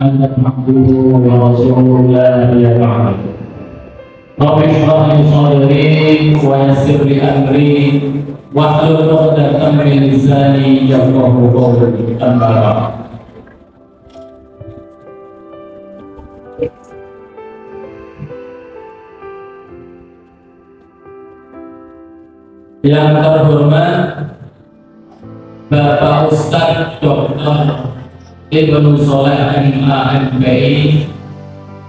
محمدا عبده ورسوله يا بعد رب اشرح لي صدري ويسر لي امري واحلل عقدة من لساني يفقهوا قولي اما بعد. Yang terhormat Bapak Ustadz Dr. Ibnu Sholeh MAMPI,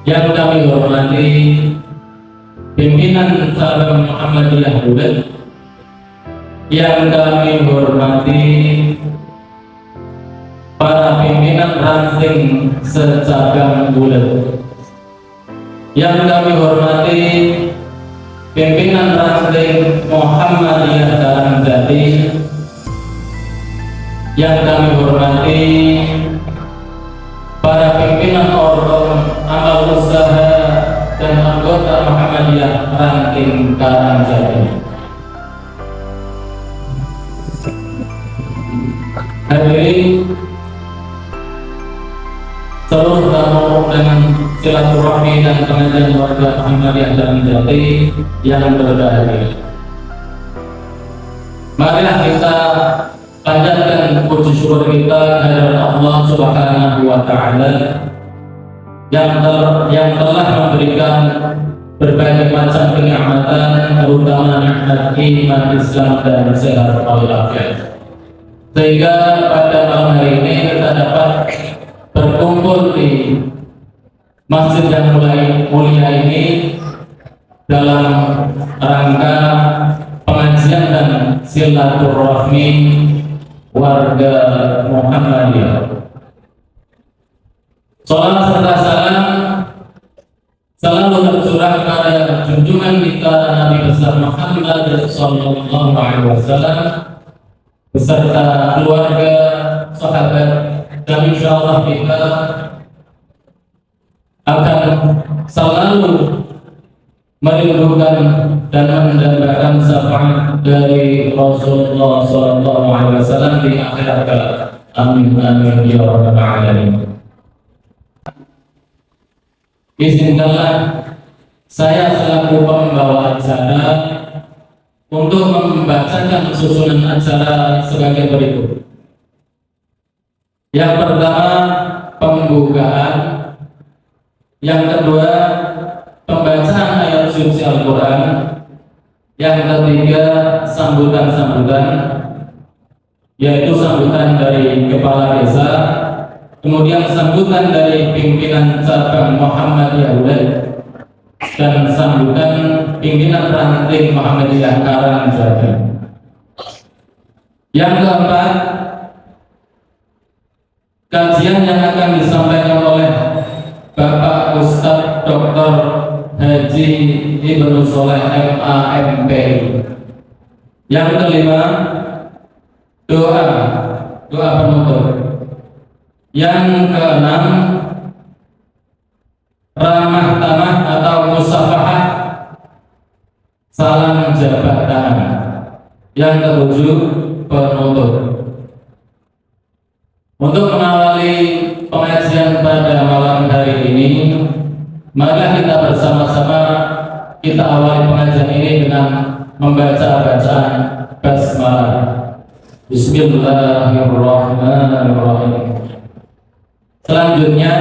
yang kami hormati pimpinan cabang Muhammadiyah Bulet, yang kami hormati para pimpinan ranting secabang Bulet, yang kami hormati pimpinan ranting Muhammadiyah Karangjati, yang kami hormati para pimpinan organ amal usaha dan anggota Muhammadiyah ranting Karangjati. Hadirin seluruh tamu dengan silaturahmi dan pengajian warga Muhammadiyah Karangjati yang berbahagia. Marilah kita panjatkan puji syukur kita kepada Allah Subhanahu wa Ta'ala yang telah memberikan berbagai macam kenikmatan, terutama nikmat iman, Islam dan sehat walafiat, sehingga pada malam hari ini kita dapat berkumpul di masjid yang mulai mulia ini dalam rangka pengajian dan silaturahmi warga Muhammadiyah. Salam serta salam selalu tercurah kepada junjungan kita Nabi besar Muhammad sallallahu alaihi wasallam beserta keluarga, sahabat, dan insyaallah kita akan selalu merindukan dan mendapatkan syafaat dari Rasulullah SAW di akhirat kelak. Amin amin ya rabbal alamin. Izinkanlah saya selaku pembawa acara untuk membacakan susunan acara sebagai berikut. Yang pertama, pembukaan. Yang kedua, pembacaan ayat suci Al-Quran. Yang ketiga, sambutan-sambutan, yaitu sambutan dari kepala desa, kemudian sambutan dari pimpinan cabang Muhammadiyah Bulet, dan sambutan pimpinan ranting Muhammadiyah Karangjati. Yang keempat, kajian yang akan disampaikan oleh Bapak Ustadz Dr. Haji Ibnu Sholeh MAMPI. Yang kelima, doa penutup. Yang keenam, ramah tamah atau musafahah, salam jabat tangan. Yang ketujuh, penutup. Untuk mengawali pengajian pada malam hari ini, mari kita bersama-sama kita awali pengajian ini dengan membaca bacaan basmalah. Bismillahirrahmanirrahim. Selanjutnya,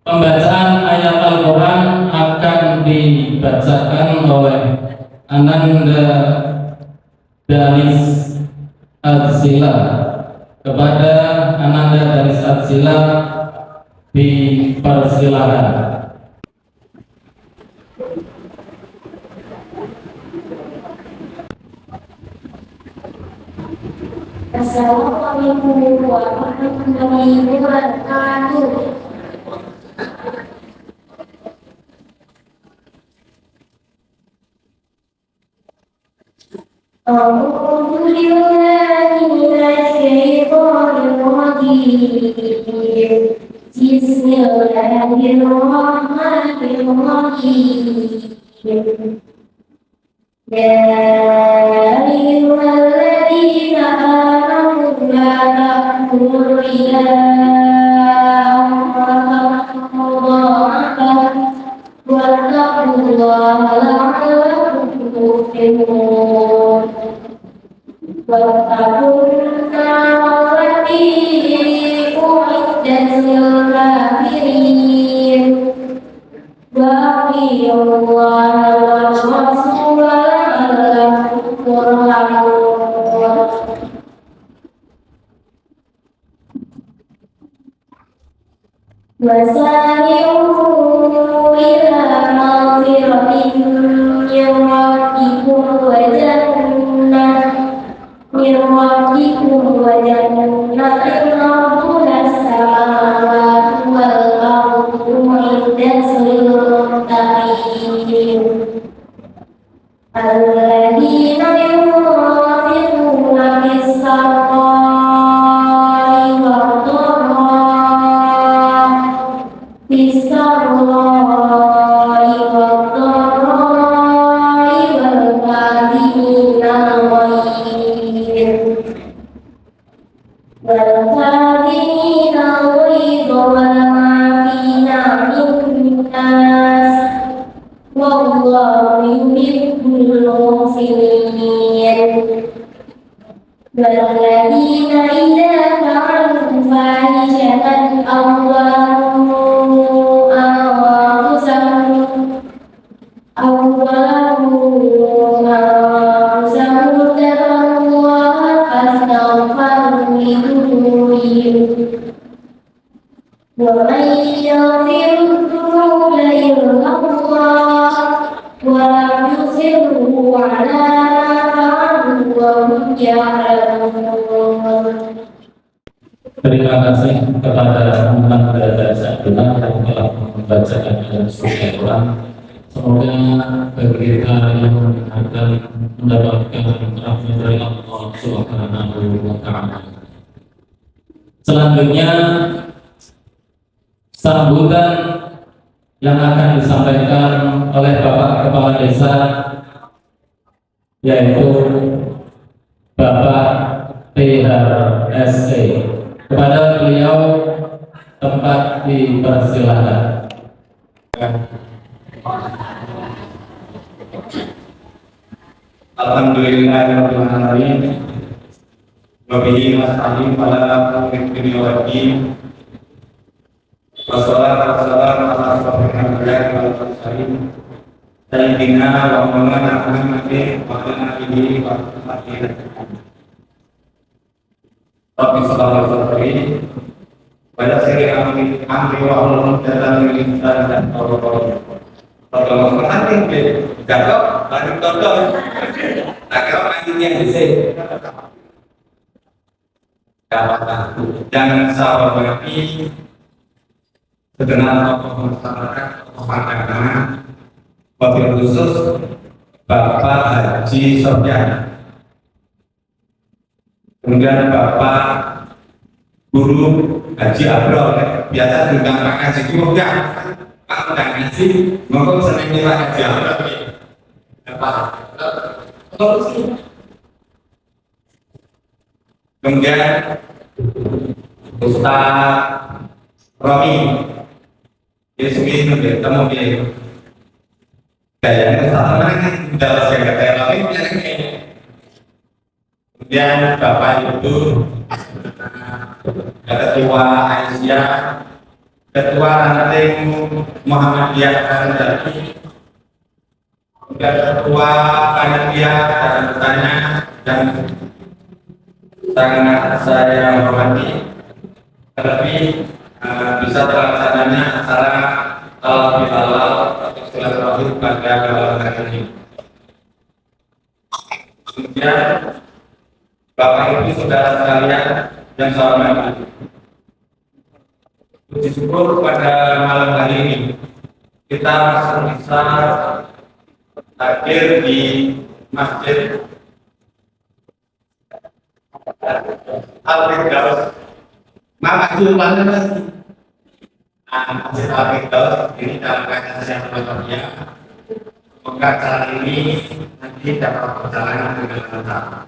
pembacaan ayat Al-Quran akan dibacakan oleh Ananda Danis Adzila. Kepada Ananda Danis Adzila dipersilakan. Assalamualaikum warahmatullahi wabarakatuh. A'udzu billahi minasyaitonir rajim. Bismillahirrahmanirrahim. Ya ayyuhalladzina amanu la taqulu riya واتقوا الله لعلكم تفلحون واتقوا النار التي أعدت للكافرين وأطيعوا الله والرسول لعلكم ترحمون وسارعوا إلى مغفرة من ربكم وجنة عرضها السماوات والأرض أعدت للمتقين الذين ينفقون في السراء والضراء والكاظمين الغيظ والعافين عن الناس والله يحب المحسنين والذين إذا فعلوا فاحشة أو ظلموا ذكروا الله فاستغفروا لذنوبهم ومن يغفر الذنوب إلا الله ولم يصروا على ما فعلوا وهم يعلمون. Terima kasih kepada Muhammad Berada Sabila yang telah membacakan dalam surat Al-Quran. Semoga bagi kita yang mendengarkan mendapatkan rahmat dari Allah Subhanahu wa Ta'ala. Selanjutnya sambutan yang akan disampaikan oleh Bapak Kepala Desa, yaitu Bapak PHSE. Kepada beliau tempat dipersilahkan. Alhamdulillahirrahmanirrahim. Wabihi nasta'in ala umuri dunya waddin. Wassalatu wassalamu ala asyrofil anbiya'i wal mursalin sayyidina wa maulana Muhammadin wa ala alihi wa sahbihi. Rabbi sallallahu alaihi wa sallam amri wa hlul 'uqdatam min lisani yafqahu qawli. Kalau mengerti ke jatuh balik tonton. Tak kira mainnya di sini. Jangan salah mengerti segenap tokoh masyarakat, tokoh agama, wabil khusus Bapak Haji Sofyan. Kemudian Bapak Guru Haji Abdul, biasa juga Pak Haji Guru ya, Pak udah ngaji, ngomong senengnya Pak Haji Abdul, kemudian Ustaz Romi, Yesmin bertemu dia, kayaknya sama kan, dalam sekretariat Romi kayaknya. Kemudian Bapak Ibu Ketua Aisyah, Ketua Ranting Muhammadiyah Kandati, Ketua Panitia dan bertanya dan sangat saya hormati, terlebih bisa terlaksananya acara halal bihalal atau silaturahim pada malam hari ini. Kemudian Bapak Ibu saudara sekalian yang saya hormati, puji syukur pada malam hari ini kita masih bisa hadir di Masjid Al-Firdaus. Makasih banget Mas. Masjid Al-Firdaus ini dalam keadaan sehat walafiat. Semoga acara ini nanti dapat berjalan dengan lancar.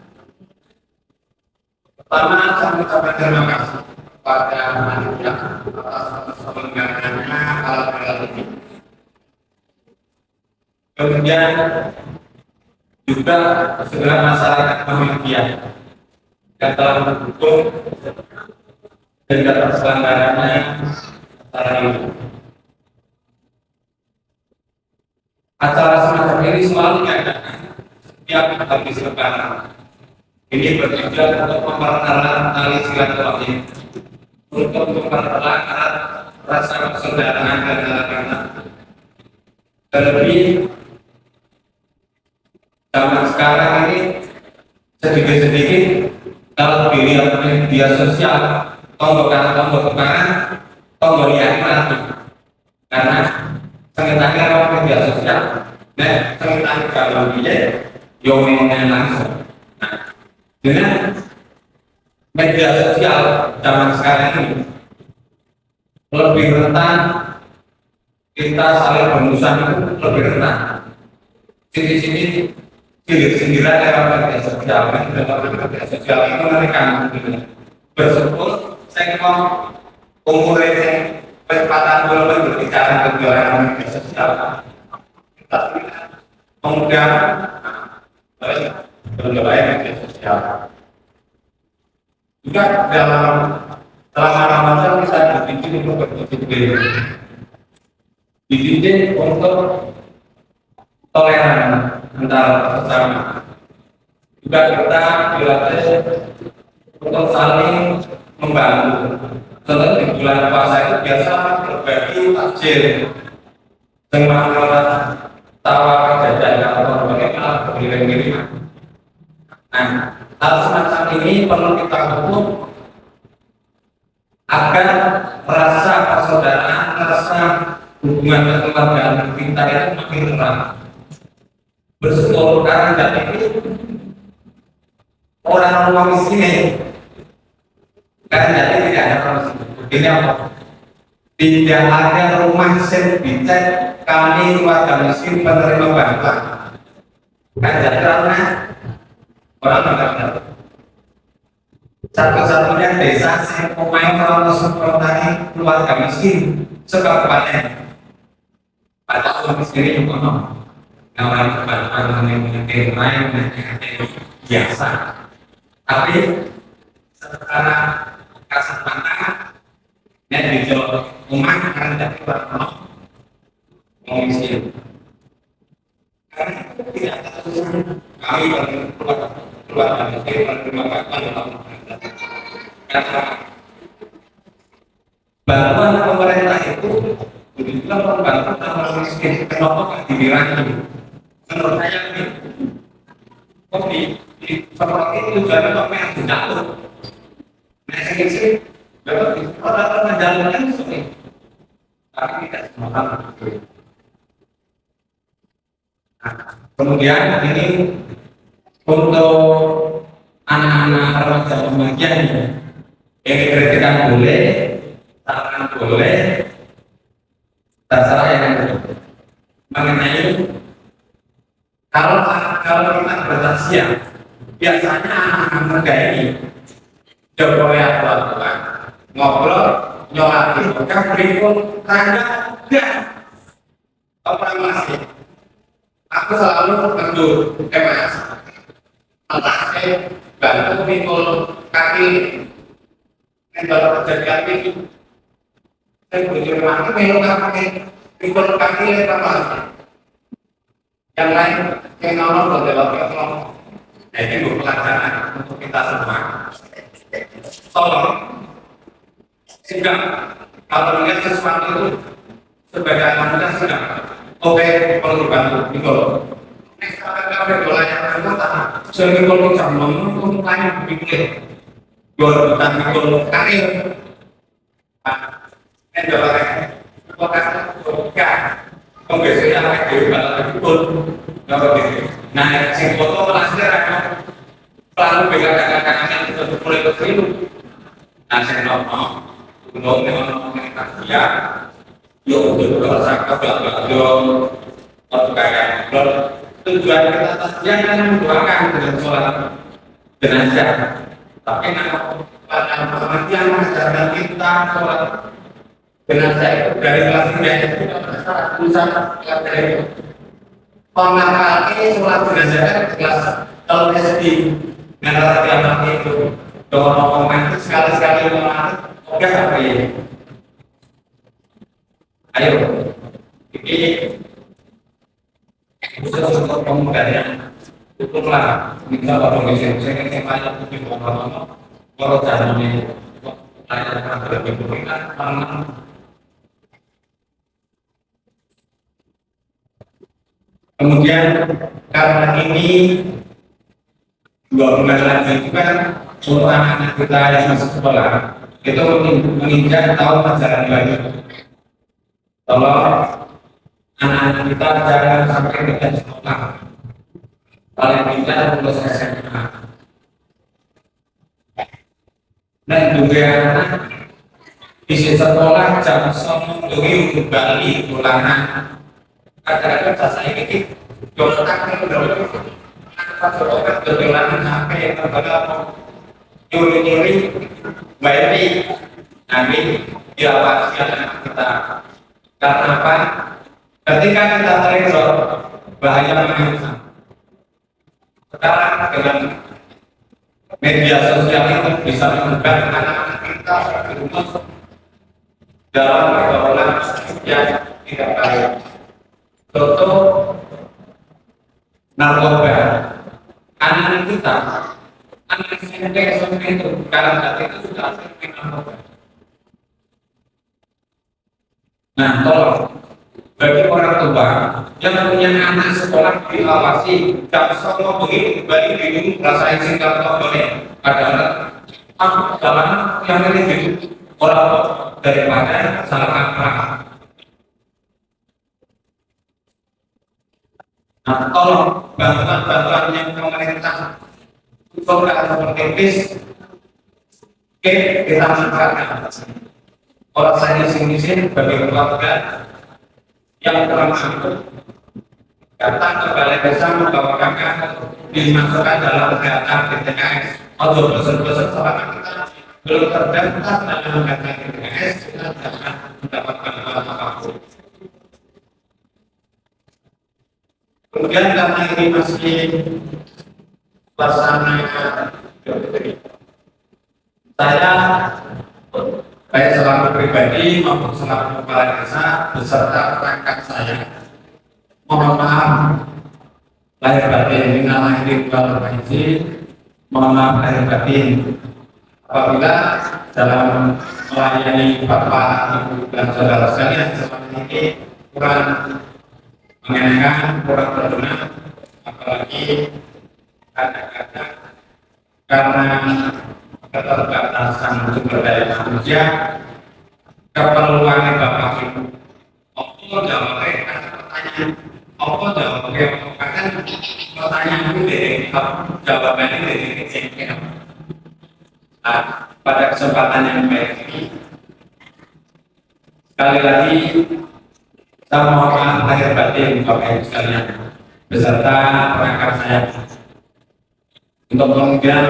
Pertama, saya mengucapkan terima kasih kepada panitia atas penyelenggaranya alat ini. Kemudian juga segala masyarakat Muhammadiyah yang telah mendukung dan terselenggaranya acara ini. Acara semacam ini selalu diadakan setiap habis Lebaran. Ini bertujuan untuk mempererat tali silaturahmi, untuk mempererat rasa persaudaraan dan anak-anak. Terlebih zaman sekarang ini sedikit-sedikit kalau dilihat media sosial tombol kanan, tombol yang mati karena sengitanya lewat media sosial. Nah, sengitanya kalau dia yomenya langsung. Nah, dengan media sosial zaman sekarang ini lebih rentan kita saling bermusuhan, itu lebih rentan. Sini-sini sindir-sindiran lewat media sosial, media sosial itu mereka bersyukur saya mau umurnya saya kesempatan belum berbicara kejuaraan media sosial. Tapi pemuda berjualan media sosial. Juga dalam selama Ramadan kita dibimbing untuk berpikir, dibimbing untuk toleran antara sesama. Juga kita dilatih untuk saling membantu. Contoh di bulan puasa itu biasa berbagi takjil, dengan tawa jajan atau bagaimana berkirim-kiriman. Nah, hal semacam ini perlu kita ukur agar rasa persaudaraan, rasa hubungan kekeluargaan kita itu makin erat. Bersyukur karena dari itu orang rumah miskin, karena jadi tidak ada orang miskin. Ini apa? Tidak ada rumah yang dicek kami keluarga miskin penerima bantuan. Kan jadi karena orang benar-benar satu-satunya desa yang pemain kalau seperti keluarga miskin sekabupaten. Pada orang miskin itu konon orang bantuan yang menyebut lain biasa. Tapi secara kasat mata yang dijual rumah karena dari orang miskin. Karena tidak ada tujuan kami keluarga miskin menerima bantuan karena bantuan pemerintah itu dibilang membantu orang miskin. Kenapa nggak dimirangi? Menurut saya ini, seperti itu tujuannya apa yang dijatuh. Nah, saya sih, orang menjalankan seperti tapi tidak semua orang. Kemudian ini untuk anak-anak remaja pembagian yang kritikan boleh, saran boleh, terserah yang mengenai kalau kita bertasia biasanya anak-anak muda ini Jokowi atau ngobrol nyolati bukan berikut tanda dan operasi. Aku selalu tentu MS atasnya bantu pikul kaki kalau kejadian itu saya berjumpa lagi melok kaki pikul kaki apa yang lain yang nolong adalah orang. Nah, ini pelajaran untuk kita semua. Tolong sidang kalau melihat sesuatu itu sebagai anak kita sidang. Oke, perlu dibantu, pikul. Next kalau bolanya anggota, saya pikul bisa ngomong lain pikul. Gol bukan pikul karir. Endolarnya, bukan. Biasanya apa yang bakal dipikul nah, si foto hasilnya selalu pegang kakak-kakaknya itu mulai ke situ. Nah, saya ngomong dia yuk untuk bersaka belakang waktu kakak tujuan kita tasnya kan mendoakan dengan sholat jenazah tapi pada pengertian masyarakat kita sholat jenazah itu dari kelas 3 itu kita berusaha dari Pengapalnya sholat jenazah kelas kalau SD negara tiap itu dorong komen sekali-sekali mengatur oke apa ya? Ayo, ini khusus untuk pemudanya hukumlah minta orang Indonesia yang banyak lebih ngomong kalau jangan ini layanan lebih berikan kemudian karena ini 2 bulan lagi itu kan untuk anak-anak kita yang masuk sekolah itu menginjak tahun ajaran baru. Tolong anak-anak kita jangan sampai tidak sekolah, paling tidak lulus SMA. Dan juga anak di sekolah jangan sombong untuk Bali bulanan. Kadang-kadang saya ini dokter dokter berjalan HP yang terbatas nyuri baik nanti diawasi anak kita. Karena apa? Ketika kita terlibat bahaya mengancam. Sekarang dengan media sosial itu bisa mengubah anak-anak kita terjerumus dalam pergaulan yang tidak baik. Contoh narkoba, anak kita, anak SMP itu karena itu sudah sering narkoba. Nah, tolong bagi orang tua yang punya anak sekolah diawasi, jangan sombong begini kembali bingung rasa izin kalau boleh. Padahal aku dalam yang ini orang daripada salah kaprah. Nah, tolong bantuan-bantuan yang pemerintah coba seperti bis, kita manfaatkan. Kalau saya disini bagi keluarga yang kurang mampu, datang ke balai desa membawa kakak dimasukkan dalam data BTKS. Atau besar-besar selama kita belum terdaftar dalam data BTKS, kita dapat mendapatkan apapun. Kemudian karena ini masih suasana saya baik selaku pribadi maupun selaku kepala desa beserta perangkat saya mohon maaf lahir batin dengan lahir berbahagia, mohon maaf lahir batin apabila dalam melayani bapak, ibu dan saudara sekalian seperti ini kurang mengenakan, kurang berguna, apalagi kadang-kadang karena keterbatasan sumber daya manusia, keperluan bapak ibu. Apa jawabnya pertanyaan? Apa jawabnya? Kan pertanyaan itu dari jawabannya dari kecil. Nah, pada kesempatan yang baik ini, sekali lagi saya mohon maaf lahir batin Bapak Ibu sekalian beserta perangkat saya. Untuk kemudian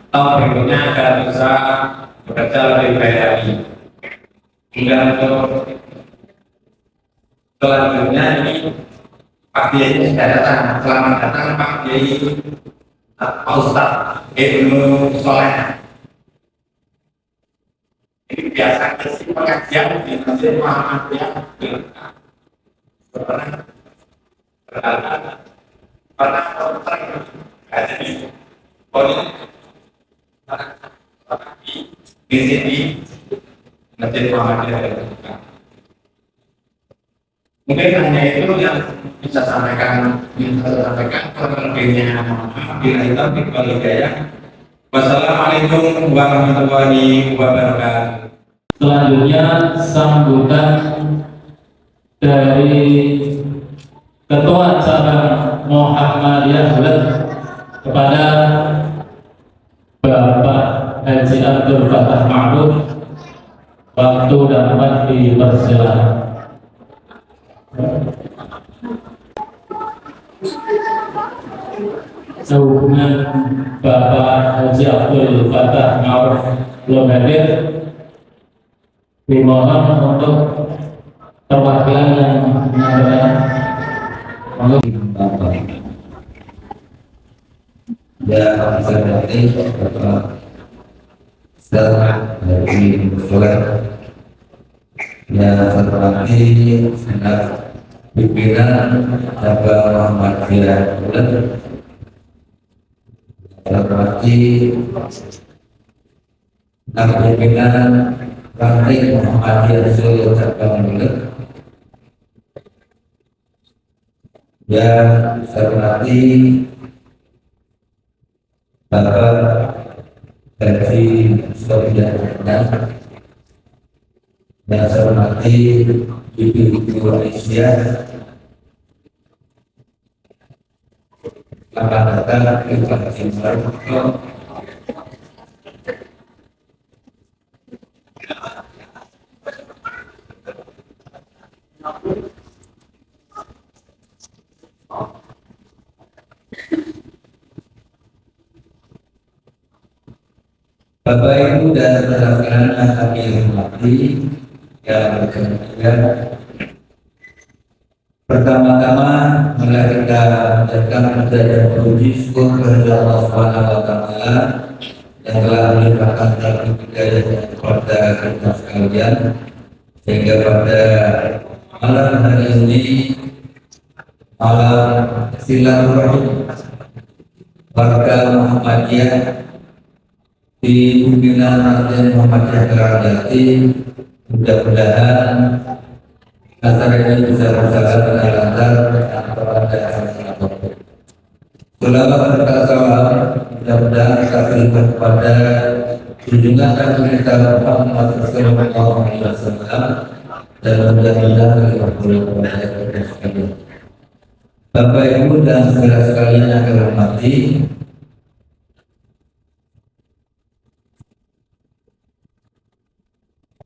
tahun berikutnya agar bisa bekerja lebih baik lagi. Kemudian untuk selanjutnya ini Pak Kiai sudah datang. Selamat datang Pak Kiai Pak Ustadz Ibnu Soleh. Ini biasa sih pengajian di Masjid Muhammadiyah. Pernah kontrak ada di sini Masjid Muhammadiyah. Mungkin hanya itu yang bisa sampaikan kurang-lebihnya bila itu dibalik gaya. Wassalamualaikum warahmatullahi wabarakatuh. Selanjutnya sambutan dari Ketua Cabang Muhammadiyah kepada Bapak Haji Abdul Fattah Ma'ruf. Waktu dapat dipersilakan. Sehubungan Bapak Haji Abdul Fattah Ma'ruf belum hadir, dimohon untuk perwakilan yang menyampaikan Bapak. Ya, saya berarti Bapak Ustaz dari Musyola yang terhormati senat pimpinan cabang Muhammadiyah Bulan, terhormati senat pimpinan ranting Muhammadiyah Solo cabang Bulan, yang saya hormati Bapak Haji Sofyan, yang saya hormati Ibu Indonesia, selamat datang di Jakarta. Bapak Ibu dan saudara-saudara yang kami hormati, yang berkenan, pertama-tama mari kita mengucapkan puja dan puji syukur kepada Allah Subhanahu wa Ta'ala yang telah melimpahkan taufik hidayah kepada kita sekalian, sehingga pada malam hari ini, malam silaturahim warga Muhammadiyah di pimpinan ranting Muhammadiyah Kerajati, mudah-mudahan acara ini bisa berjalan dengan lancar tanpa ada hambatan. Selawat serta salam mudah-mudahan kita berikan kepada junjungan Nabi kita Muhammad sallallahu alaihi wasallam dan mudah-mudahan kita kepada kita sekalian. Bapak Ibu dan saudara sekalian yang kami hormati,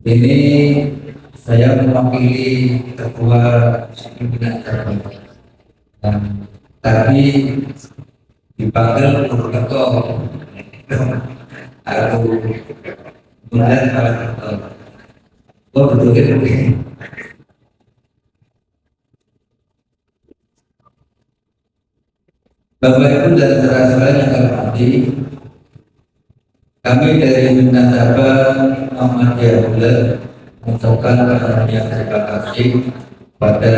ini saya mewakili ketua pimpinan cabang dan tadi dipanggil ketua aku kemudian para ketua betul. Bapak Ibu dan saudara-saudara yang kami hormati, kami dari pimpinan cabang Muhammadiyah Bulan mengucapkan banyak terima kasih pada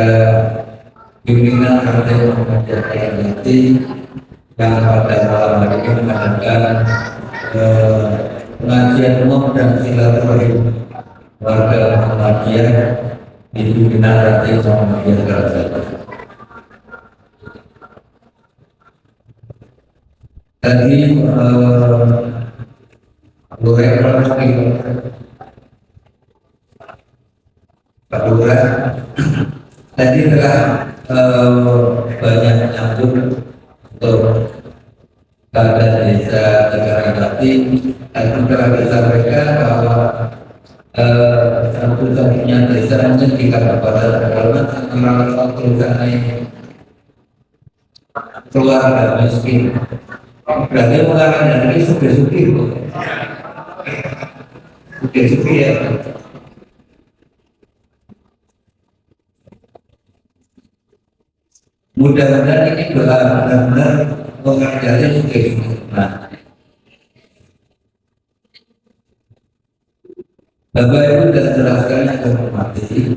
pimpinan ranting Muhammadiyah Kerajati yang pada malam hari ini mengadakan pengajian umum dan silaturahim warga Muhammadiyah di pimpinan ranting Muhammadiyah Kerajati. Tadi Pak Lurah tadi telah banyak menyambut untuk keadaan desa Tegaragati, dan telah disampaikan bahwa satu-satunya desa mungkin di Kabupaten Pekalongan mengalami kerusakan keluarga miskin. Berarti mengalami dari suki-suki ya. Mudah-mudahan ini benar-benar mengajari suki-suki. Nah, Bapak Ibu dan saudara sekalian yang kami hormati,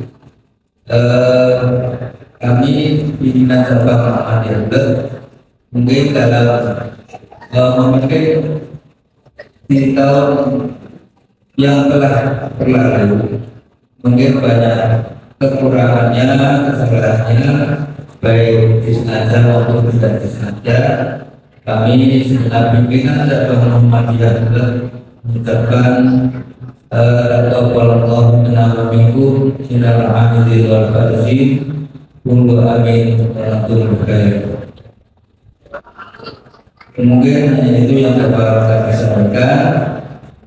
kami pimpinan cabang Muhammadiyah mungkin dalam mungkin di tahun yang telah berlalu mungkin banyak kekurangannya, kesalahannya, baik disengaja maupun tidak disengaja. Kami segenap pimpinan cabang Muhammadiyah mengucapkan taqabbalallahu minna wa minkum innal hamidin wal faizin kullu amin wa antum bikhair. Mungkin hanya itu yang dapat kami sampaikan,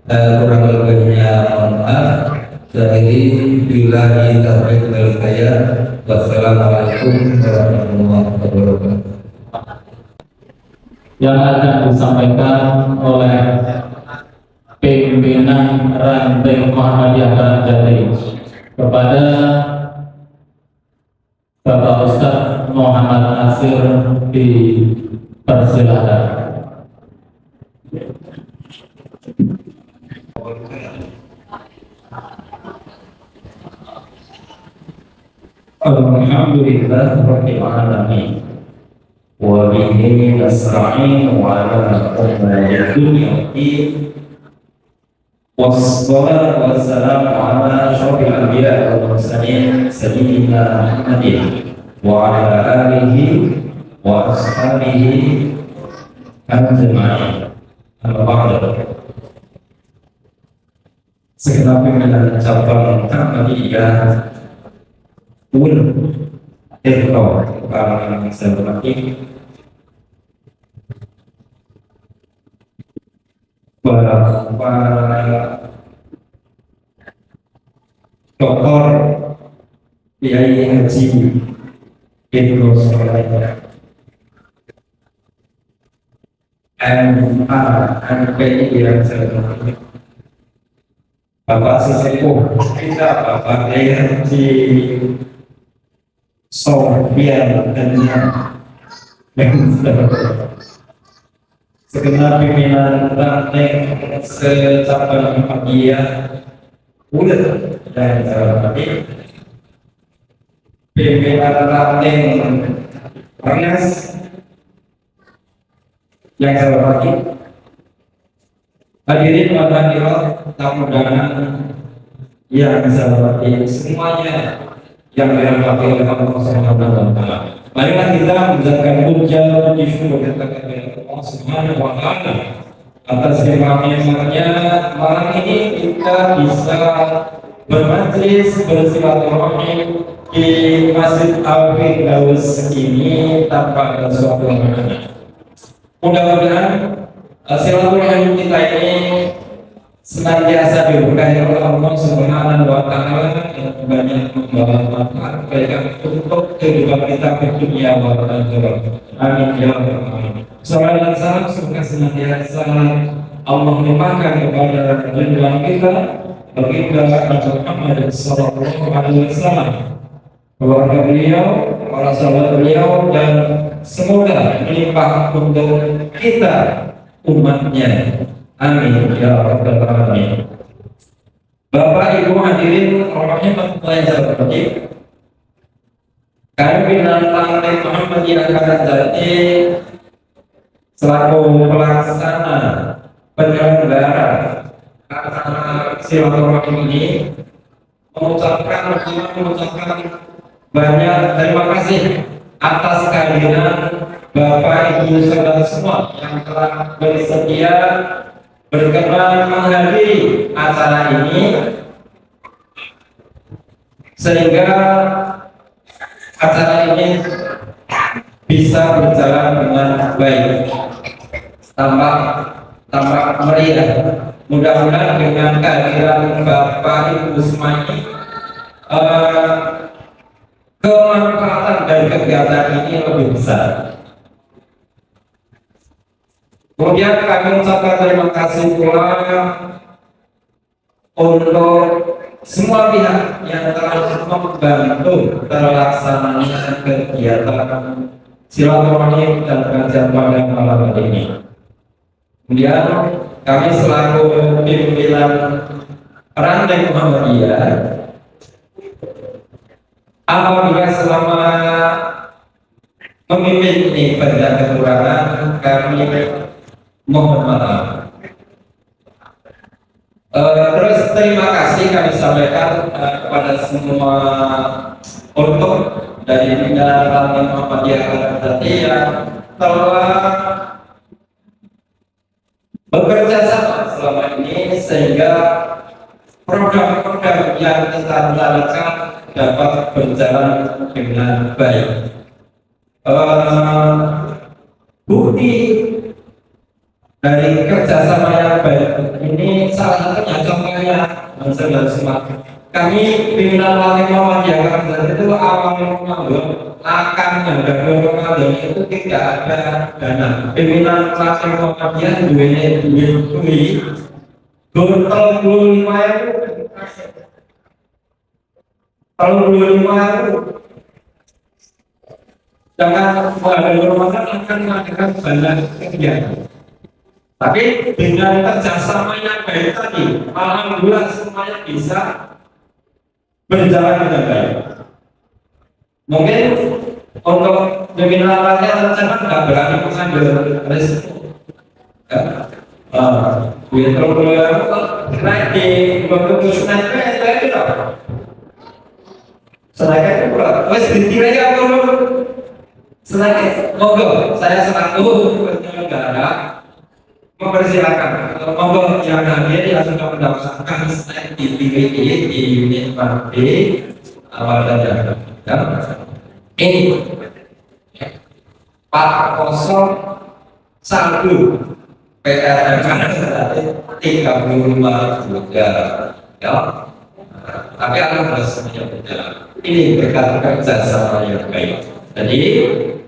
kurang lebihnya mohon maaf. Jadi billahi taufiq wal hidayah. Wassalamualaikum warahmatullahi wabarakatuh. Yang akan disampaikan oleh pimpinan ranting Muhammadiyah Kerajati kepada Bapak Ustaz Muhammad Nasir dipersilakan. Alhamdulillah Rabbil Alamin wa bihi nasta'in ala umuri dunya wassalatu wassalamu ala asyrafil anbiya wal mursalin sayyidina Muhammadin wa ala alihi wa ashabihi ajma'in. Amma ba'du. Segenap pimpinan cabang Ahmadiyah para yang saya hormati, para dokter Kiai Haji Idrus Maulana MA MPI yang saya hormati, Bapak Sesepuh kita, Bapak Haji Sofian dan segenap pimpinan ranting secabang Ahmadiyah ulet dan saya hormati, pimpinan ranting Ormas yang saya hormati, hadirin wa hadirat tamu undangan yang saya hormati semuanya yang dirahmati oleh Allah Subhanahu wa taala. Marilah kita mengucapkan puji syukur kepada Allah Subhanahu wa taala atas nikmat-nikmatnya. Malam ini kita bisa bermajlis bersilaturahmi di Masjid Al-Firdaus ini tanpa ada suatu halangan. Mudah-mudahan silaturahmi kita ini senantiasa diberkahi oleh Allah Subhanahu wa taala dan banyak membawa manfaat kebaikan untuk kehidupan kita di dunia wa akhirat. Amin ya rabbal alamin. Salawat dan salam semoga senantiasa Allah limpahkan kepada junjungan kita baginda Nabi Muhammad sallallahu alaihi wasallam, keluarga beliau, para sahabat beliau, dan semoga melimpah untuk kita umatnya. Amin ya rabbal alamin. Bapak Ibu hadirin rahimakumullah wabarakatuh. Kami pimpinan ranting Muhammadiyah Karajati selaku pelaksana penyelenggara acara silaturahmi ini mengucapkan banyak terima kasih atas kehadiran Bapak Ibu saudara semua yang telah bersedia berkenan menghadiri acara ini sehingga acara ini bisa berjalan dengan baik, tampak meriah. Mudah-mudahan dengan kehadiran Bapak Ibu semua ini kemanfaatan dari kegiatan ini lebih besar. Kemudian kami ucapkan terima kasih pula untuk semua pihak yang telah membantu terlaksananya kegiatan silaturahmi dan pengajian pada malam hari ini. Kemudian kami selaku pimpinan ranting Muhammadiyah, apabila selama memimpin ini banyak kekurangan, kami mohon maaf. Terus terima kasih kami sampaikan kepada semua untuk dari pimpinan ranting Muhammadiyah Karajati yang telah bekerja sama selama ini sehingga program-program yang kita jalankan dapat berjalan dengan baik. Bukti dari kerjasama yang baik ini salah satunya contohnya saudara semua. Kami pimpinan ranting Muhammadiyah Karajati itu awal Ramadan akannya dari Ramadan itu tidak ada dana. Pimpinan ranting Muhammadiyah duit tahun 25 itu Jangan menghadapi Ramadan akan mengadakan banyak kegiatan. Tapi dengan kerjasamanya baik tadi, alhamdulillah semuanya bisa berjalan dengan baik. Mungkin untuk pimpinan rakyat rencana nggak berani mengambil resiko. Naik di bentuk senaiknya itu berapa? Senaiknya itu berapa? Wes ditirai apa dulu? Senaiknya, monggo saya selaku penyelenggara mempersilakan monggo yang hadir yang sudah mendaftarkan snack di PWI di unit 4B awal dan ini Pak kosong saldo PRM 35 juta ya, tapi alhamdulillah semuanya berjalan. Ini berkat kerjasama yang baik. Jadi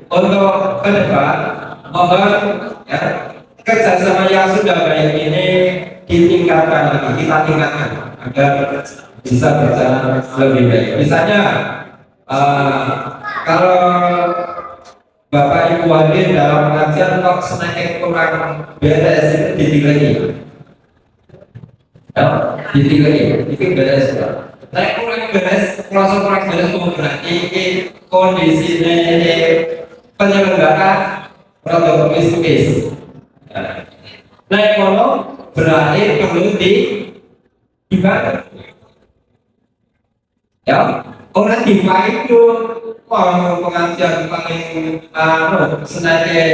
untuk ke depan mohon ya, kerjasama yang sudah baik ini ditingkatkan lagi, kita tingkatkan agar bisa berjalan lebih baik. Misalnya kalau Bapak Ibu hadir dalam pengajian kok snack kurang beres itu ditinggali, ya, ditinggali, itu beres ya. Snack kurang beres, proses kurang beres itu berarti kondisi penyelenggara produk bisnis. Nah, kalau berarti perlu dibantu. Ya, orang dibantu itu pengajian paling sengaja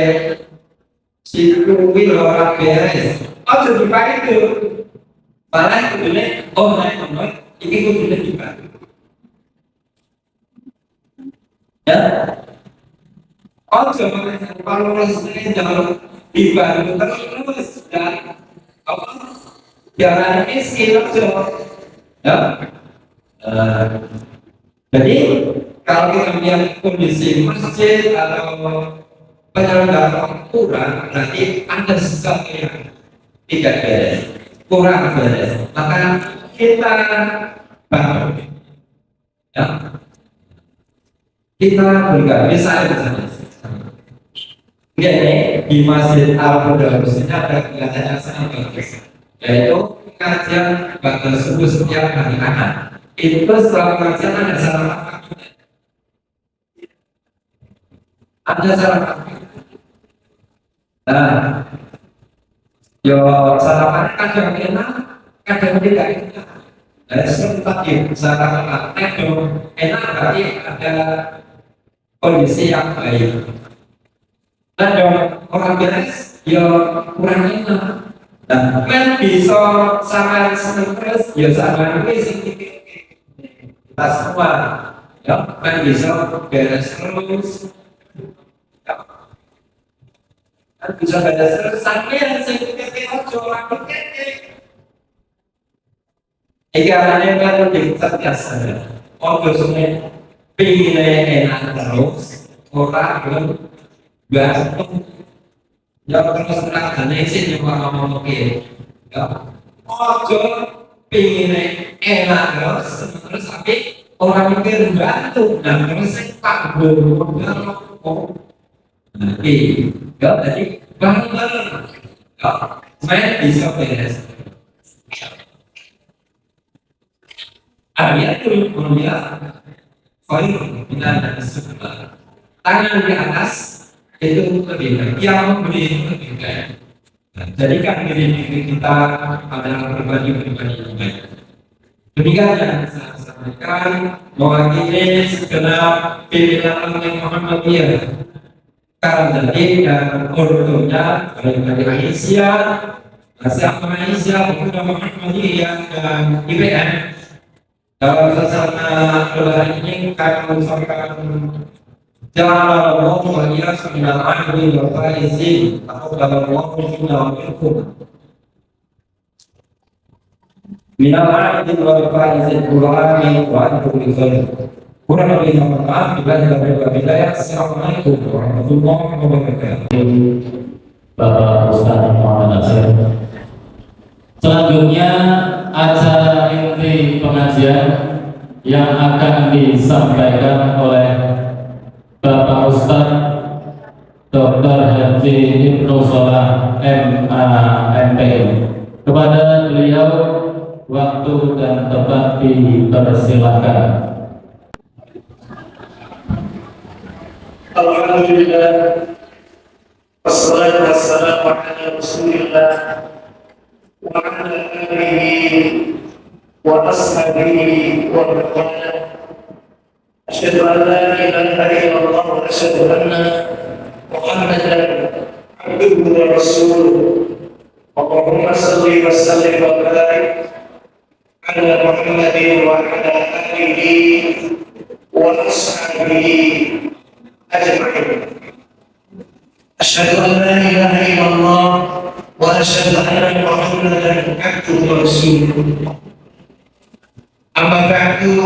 si kuwi orang beres. Oh, jadi dibantu. Malah ini naik ini kudu dibantu. Ya. Oh, jangan kalau resmi jangan dibantu terus dan apa? Jangan miskin aja. Ya. Jadi kalau kita melihat kondisi masjid atau penyelenggara kurang, berarti ada sesuatu yang tidak beres, kurang beres. Maka kita bantu. Ya. Kita berikan misalnya. Ini di Masjid Al-Firdaus ini ada kegiatan yang sangat bagus, yaitu pengajian pada subuh setiap hari Ahad. Itu setelah pengajian ada sarapan. Ada sarapan. Nah, yo sarapan kadang enak, kadang tidak enak. Dan seperti sarapan enak berarti ada kondisi yang baik. Dan orang beres, ya kurang enak. Nah, kan bisa sama seneng terus, ya sama ini kita semua, ya kan bisa beres terus, ya. Kan bisa beres terus sampai kita jualan tiket. Ikannya kan terbiasa, orangnya pengen enak terus, orang gantung yang terus terang sih yang ngomong ya ojo pengen enak terus tapi orang mikir gantung dan terus tak berguna nanti ya jadi bareng-bareng ya saya bisa beres ayat itu mulia koin dan sebelah tangan di atas itu lebih baik, yang memberi itu lebih baik. Jadikan diri kita adalah pribadi-pribadi yang baik. Demikian yang saya sampaikan, mewakili segenap pimpinan Muhammadiyah Karangturi dan ortunya dari Aisyah, Asyaf Aisyah, Pemuda Muhammadiyah dan IPM. Dalam suasana lebaran ini kami mengucapkan Ja'ala Allah wa iyyakum minal 'abidin wal faizin. Taqabbal Allah minna wa minkum. Minal 'abidin wal faizin qur'ani wa antum bi khair. Kurang lebih mohon maaf bila ada. Assalamualaikum warahmatullahi wabarakatuh. Bapak Ustaz Muhammad Nasir. Selanjutnya acara inti pengajian yang akan disampaikan oleh Bapak Ustadz Dr. Haji Ibnu Solah MAMP. Kepada beliau waktu dan tempat dipersilakan. Alhamdulillah, wassalatu wassalamu ala Rasulillah wa ala alihi wa ashabihi wa man wala. Asyhadu an la ilaha illallah wa asyhadu anna Muhammadan abduhu wa rasuluh. Allahumma salli wa sallim wa barik ala Muhammadin wa ala alihi wa ashabihi أجمعين. أشهد أن لا إله إلا الله وأشهد أن محمدا عبده ورسوله. Amma ba'du,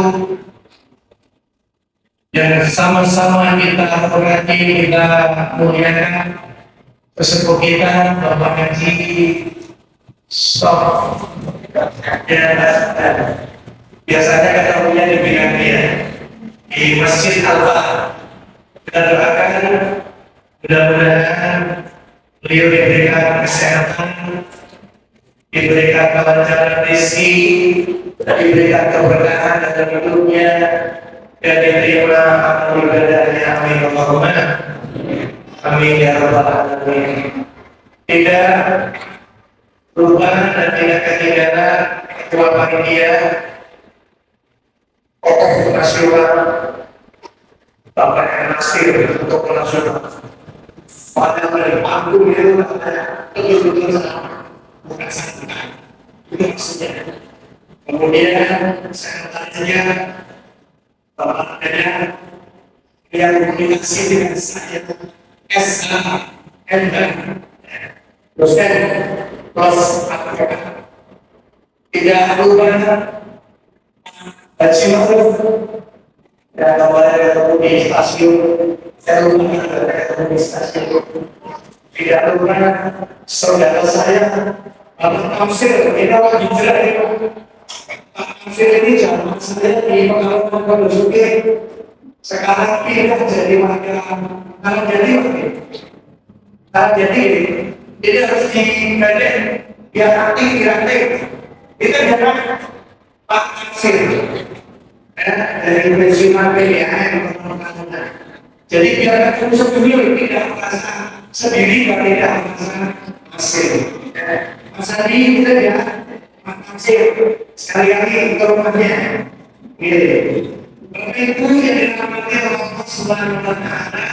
yang sama-sama kita hormati, kita muliakan pesepuh kita Bapak Haji Stop. Biasanya ketemunya di Binandia di Masjid Al-Bah. Kita doakan mudah-mudahan beliau diberikan kesehatan, diberikan kelancaran rezeki, diberikan keberkahan dalam hidupnya, dan diterima amal ibadahnya. Amin Allahumma amin ya rabbal alamin. Tidak lupa dan tidak ketinggalan ketua panitia tokoh nasional Bapak yang nasir untuk nasional. Pada dari panggung itu katanya betul-betul sama, bukan santai. Itu maksudnya. Kemudian saya tanya Bapak ada yang komunikasi dengan saya SA, MA, dosen, plus advokat. Tidak lupa Haji Ma'ruf. Dan kemarin ketemu di stasiun, saya lupa ketemu di stasiun. Tidak lupa saudara saya, Bapak Tamsir, ini lagi jelas ya Pak. Pak Tamsir ini zaman saya di pengalaman Kondosukir, sekarang pindah jadi wakil, jadi harus digandeng, biar aktif, itu jangan Pak Tamsir. Dari pensiunan PDAM. Jadi biar fungsi beliau tidak merasa sendiri dan tidak merasa hasil. Mas Adi kita ya, Mas Hasil sekali lagi ke rumahnya. Bapak Ibu yang dirahmati Allah Subhanahu wa Ta'ala,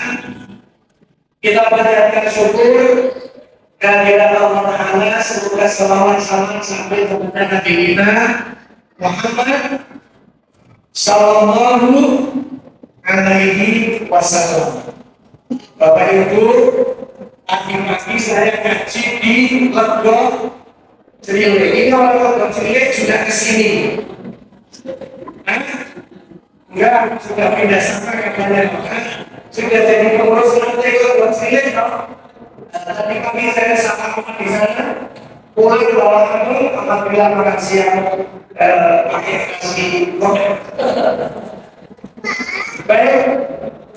kita panjatkan syukur dan Allah Ta'ala, semoga selawat salam sampai kepada Nabi kita Muhammad Sallallahu alaihi wasallam. Bapak Ibu, pagi-pagi saya ngaji di Lego Ceriwek. Ini orang Lego Ceriwek sudah kesini. Enggak, sudah pindah sama katanya. Sudah jadi pengurus nanti Lego Ceriwek. Tadi pagi saya sama di sana. Pulang bawa kamu, apabila makan siang pakai nasi goreng. Baik,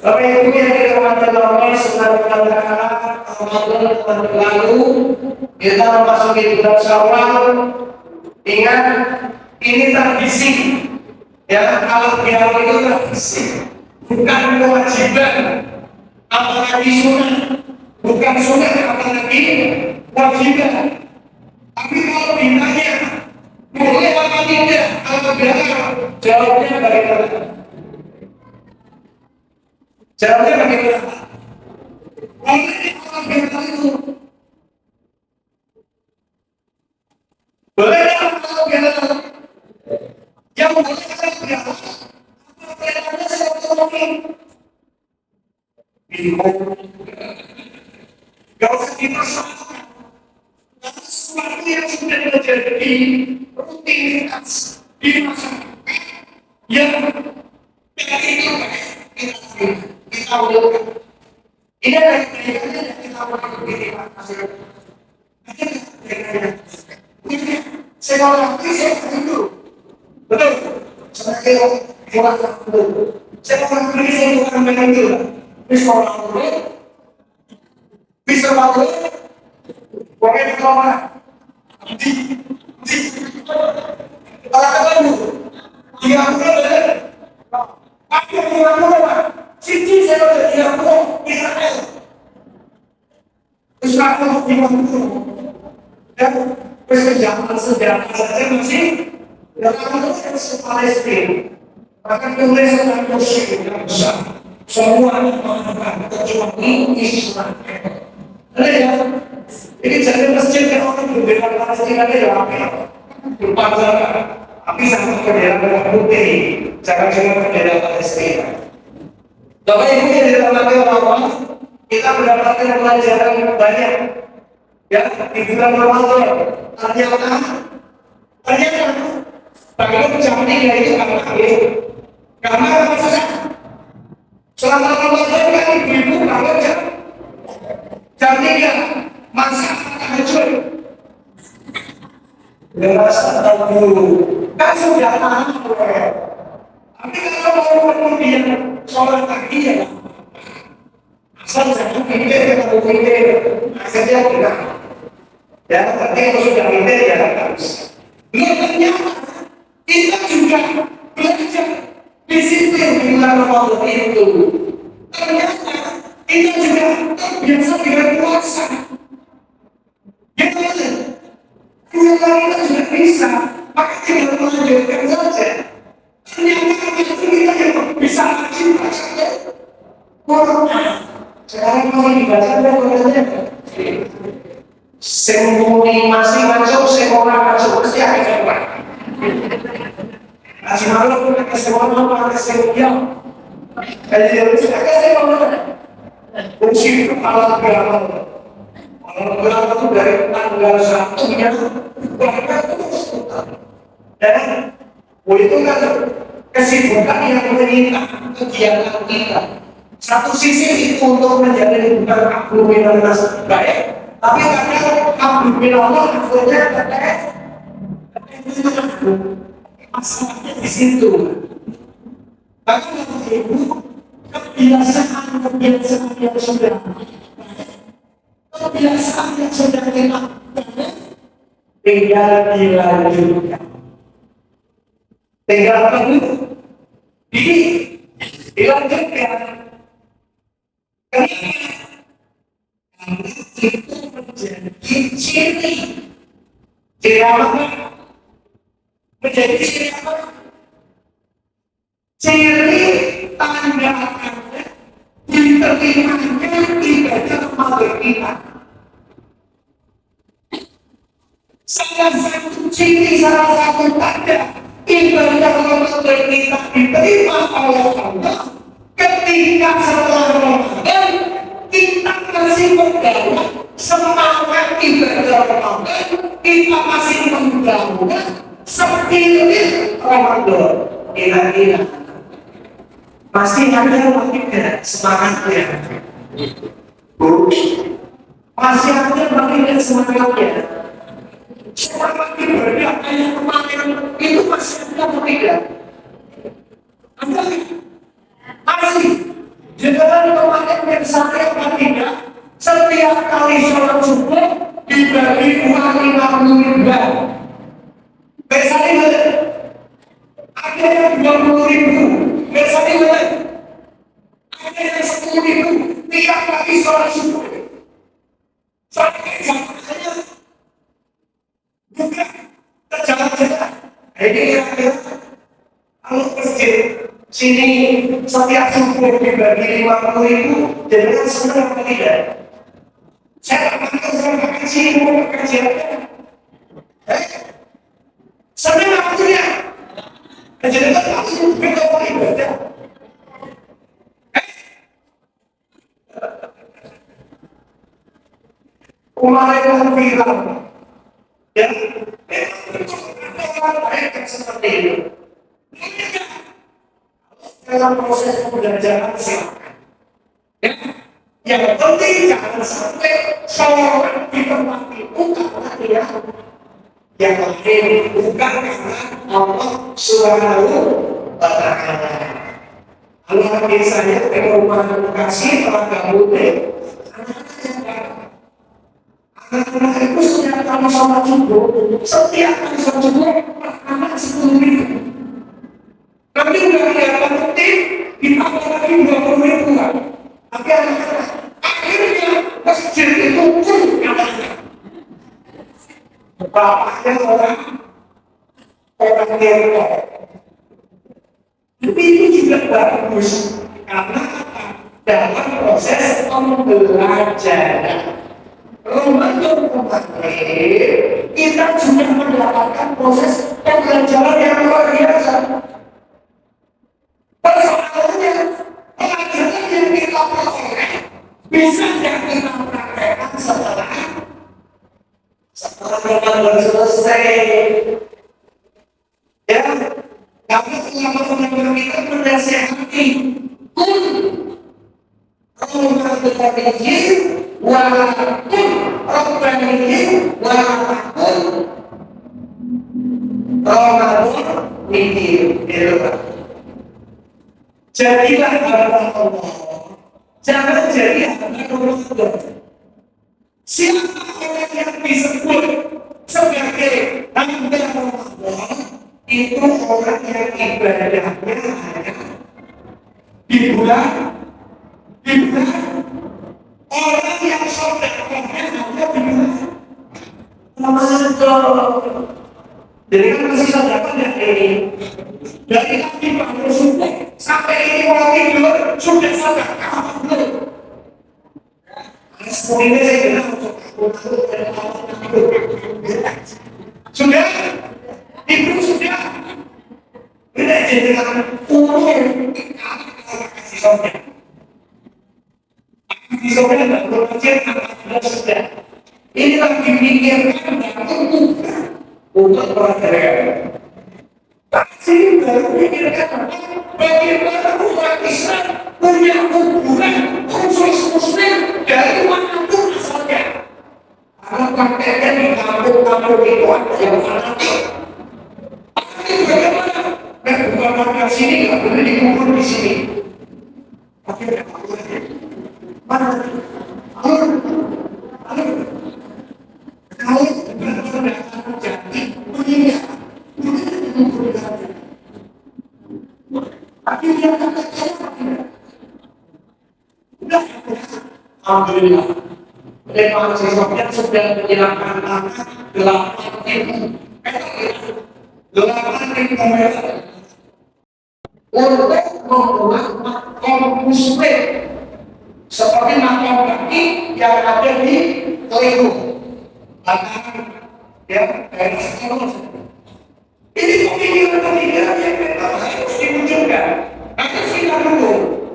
Bapak Ibu yang dirahmati Allah Subhanahu wa Ta'ala, Ramadan lalu kita memasuki bulan Syawal. Ingat, ini tradisi. Ya, kalau dia itu tradisi, bukan kewajiban, apalagi sunat, bukan sunat, apalagi kewajiban. Tapi kalau ditanya boleh apa tidak, kalau bilang jawabnya bagaimana? Jawabnya bagaimana? Boleh kalau bilang itu. Boleh kalau bilang. Yang boleh kalau bilang. Apa bilangnya saya ngomongin? Bingung. Gak usah dipersoalkan. Sesuatu yang sudah menjadi rutinitas di masyarakat yang itu kita lakukan. Ini adalah kaitannya yang kita lakukan begini Pak. Saya mau lagi saya dulu, betul. Sebagai orang dulu, saya mau lagi saya bukan begitu. Bisa orang dulu, bisa malu, boleh dibawa. Kalau ketemu, dia punya, apa yang dia punya? Cici saya udah dia punya Israel. Israel dia punya. Dan persejalan sejarah saja masih dalam proses Palestina. Bahkan tulis tentang Mesir yang besar. Semuanya mengatakan kecuali Israel. Ada ya? Ini jadi masjid yang orang berbeda Palestina itu apa? Berpanjangan. Tapi sama bendera merah putih. Jangan cuma bendera Palestina. Bapak Ibu yang dirahmati Allah, kita mendapatkan pelajaran banyak. Ya, di bulan Ramadan. Ternyata bangun jam 3 itu karena apa susah? Selama Ramadan kan ibu bangun jam 3 masak tahajud. Berasa tahu kan sudah tahu. Tapi kalau mau kemudian sholat pagi ya asal jangan mikir kalau mikir akhirnya tidak. Ya, tapi kalau sudah mikir ya harus. Ternyata kita juga belajar disiplin di bulan Ramadan itu. Ternyata kita juga terbiasa dengan puasa. Gitu aja. Ternyata kita juga bisa, maka tinggal melanjutkan saja. Ternyata kita juga bisa rajin bacanya. Sekarang mau dibaca Qurannya. Semuni masih masuk, semua masuk mesti ada jawaban. Masih malu pun ada semua nama ada semua. Jadi harus ada semua. Fungsi kepala beramal. Kalau beramal itu dari tanggal 1 nya bahkan terus. Dan itu kan kesibukan yang menyimak kegiatan kita. Satu sisi itu untuk menjadi bukan aktivitas baik, tapi kadang alhamdulillah akhirnya terkait masalahnya di situ. Bahkan ibu kebiasaan yang sudah kita tinggal dilanjutkan. Tinggal apa itu? Dilanjutkan. Karena itu menjadi ciri apa? Menjadi ciri apa? Ciri tanda-tanda diterimanya ibadah Ramadan kita. Salah satu tanda ibadah Ramadan kita diterima oleh Allah ketika setelah Ramadan kita masih bergaul semangat ibadah Ramadan, kita masih menggaul spirit Ramadan. Kira-kira masih ada lagi tidak semangatnya? Bu, masih ada lagi tidak semangatnya? Semangat ibadah yang kemarin itu masih ada atau tidak? Ada masih. Jangan kemarin yang saya tidak setiap kali sholat subuh dibagi uang 50.000. Biasanya ada yang 20.000, biasanya ada yang 10.000 tiap kali sholat subuh. Sampai zamannya juga terjalan-jalan. Ini kira-kira kalau masjid sini setiap subuh dibagi 50.000, jadi senang apa tidak? Saya makan sini mau kerja. Senang apa tidak? Jadi kan aku beda apa ibadah? Kemarin viral, ya, ada baik seperti itu. Dalam proses pembelajaran silakan. Yang penting jangan sampai sholat di tempat itu karena dia yang lain bukan karena Allah Subhanahu wa Ta'ala. Anak desanya ke rumah kasih telah gabutnya anak-anak itu setiap kali sholat subuh anak 10.000. Tapi udah kelihatan penting ditambah lagi 20.000 kan. Tapi anak-anak akhirnya masjid itu pun anak-anak bapaknya orang dewasa. Tapi itu juga bagus karena apa? Dalam proses pembelajaran Ramadan kemarin kita sudah mendapatkan proses pembelajaran yang luar biasa. Persoalannya pelajaran yang kita peroleh bisa yang kita praktekkan setelah Ramadan selesai. Ya, karena ulama-ulama kita menasihati kun Rabbaniyin walaupun Rabbaniyin walaupun Ramadan mikir jadilah hamba Allah, jangan jadi hamba Ramadan. Siapa orang yang disebut sebagai hamba Ramadan itu orang yang ibadahnya hanya di bulan orang yang sedekahnya hanya di bulan Ramadan. Jadi kan masih sedekah ini dari kaki bangun subuh sampai ini mau tidur sudah sedekah belum? Semuanya saya bilang sudah ibu sudah tidak jadikan umur kasih sobat tidak perlu sudah ini lagi dipikirkan dan untuk peradaban pasti baru pikirkan bagaimana umat Islam punya hubungan khusus muslim dari manapun asalnya. Karena prakteknya di kampung-kampung itu ada yang fanatik. Bagaimana? Bukan warga sini nggak boleh dikubur di sini. Tapi tidak boleh. Mana? Kalau benar-benar terjadi, begini. Tapi dia kata alhamdulillah. Mereka mahasiswa sudah menyerahkan anak 8.000 meter untuk membuat makam muslim seperti makam kaki yang ada di Toigo, ya dari sekolah. Ini pemikiran-pemikiran yang memang harus dimunculkan. Harus kita dukung.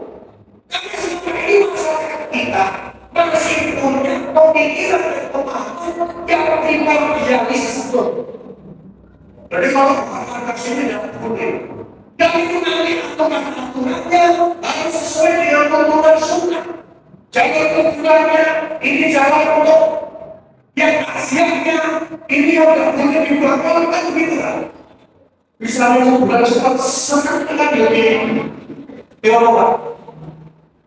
Karena selama ini masyarakat kita masih punya pemikiran dan pemahaman yang primordialis betul. Jadi kalau masyarakat sini tidak boleh. Dan itu nanti aturan-aturannya harus sesuai dengan tuntunan sunnah. Jangan tuntunannya ini jalan untuk yang khasiatnya ini yang tidak boleh dibatalkan gitu kan. Misalnya bulan cepat sesat dengan di Eropa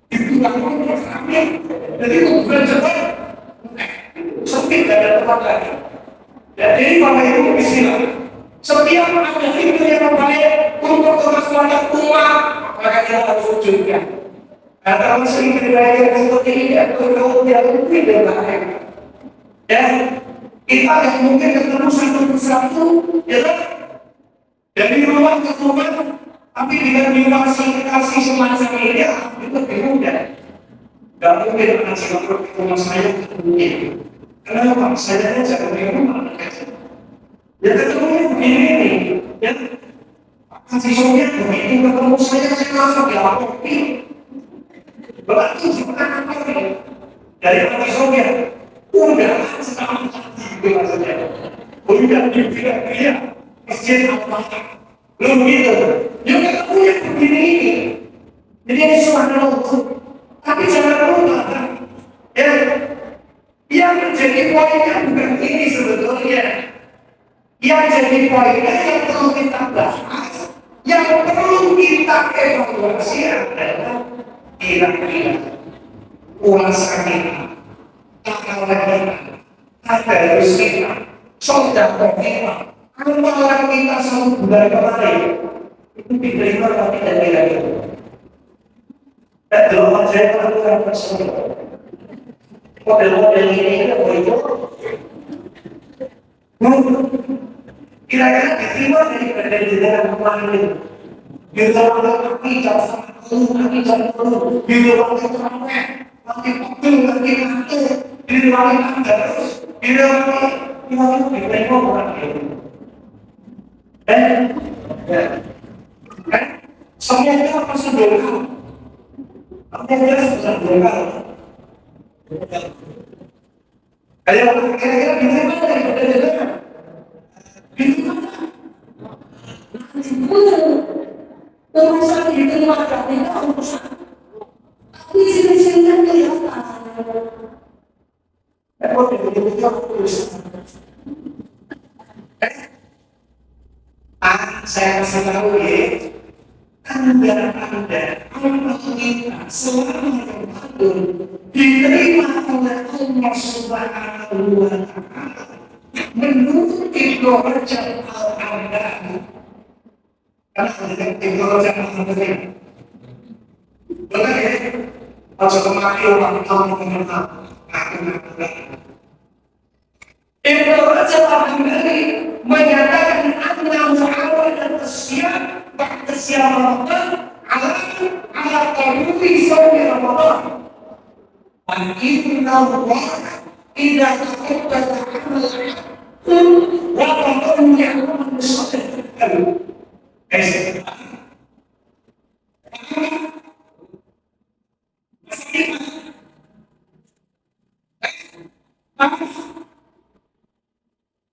itu lakukan kami jadi bulan cepat sempit dan ada tempat lagi. Jadi Bapak Ibu bismillah setiap ada hidup yang baik untuk kemaslahatan umat maka kita harus wujudkan. Karena masih berbayar seperti ini atau kaum yang tidak baik dan kita yang mungkin ketemu satu persatu ya dari rumah ke rumah, tapi dengan difasilitasi semacam ini, itu lebih mudah. Gak mungkin anak Singapura ke rumah saya mungkin. Kenapa? Saya jangan di rumah. Ya ketemunya begini nih, ya. Kasih Soviet begitu ketemu saya langsung dilaporin. Berarti gimana apa dari Kasih Soviet, udah setahun lagi maksudnya. Udah dibilang dia. Masjid apa? Belum gitu. Dia ketemu yang begini ini. Jadi ini subhanallah. Tapi jangan lupa, ya, yang menjadi poinnya bukan ini sebetulnya. Yang jadi poinnya yang perlu kita bahas, Yang perlu kita evaluasi adalah kira-kira puasa kita, takawal kita, tadarus kita, sedekah kita, amalan kita selama bulan kemarin itu diterima tapi tidak dirayu. Dan doa saya lakukan bersama. Model-model ini itu kira-kira diterima dari badan kemarin itu. Di dalam kaki jasa kaki jasa di dalam keterangan kaki pukul kaki kaki di dalam terus di dalam kita diterima orang itu. Semuanya apa sederhana? Semuanya sederhana. Kalau kira-kira diterima dari badan urusan diterima tidak urusan tapi sini-sini kelihatan saya kasih tahu ya Anda kita selama Ramadan diterima oleh Allah Subhanahu wa Ta'ala menurut derajat al-Anda karena derajat al-Anda benar ya harus kemari orang tahu mengenal derajat al-Anda menyatakan anna mu'awadat as-siyam ba'da siyam Ramadan ala qabuli sawmi Ramadan wa inna Allah idza taqabbala amalan wa qadara ya'lamu as-sadaqah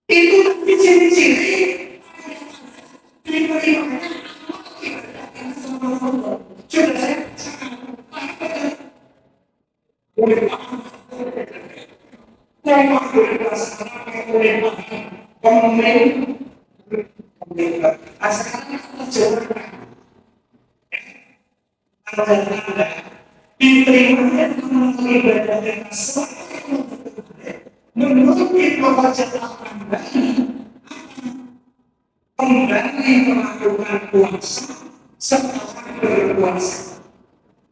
itu ciri-ciri diterimanya sudah saya diterimanya ibadah kita menurut kewajiban kembali melakukan puasa setelah berpuasa.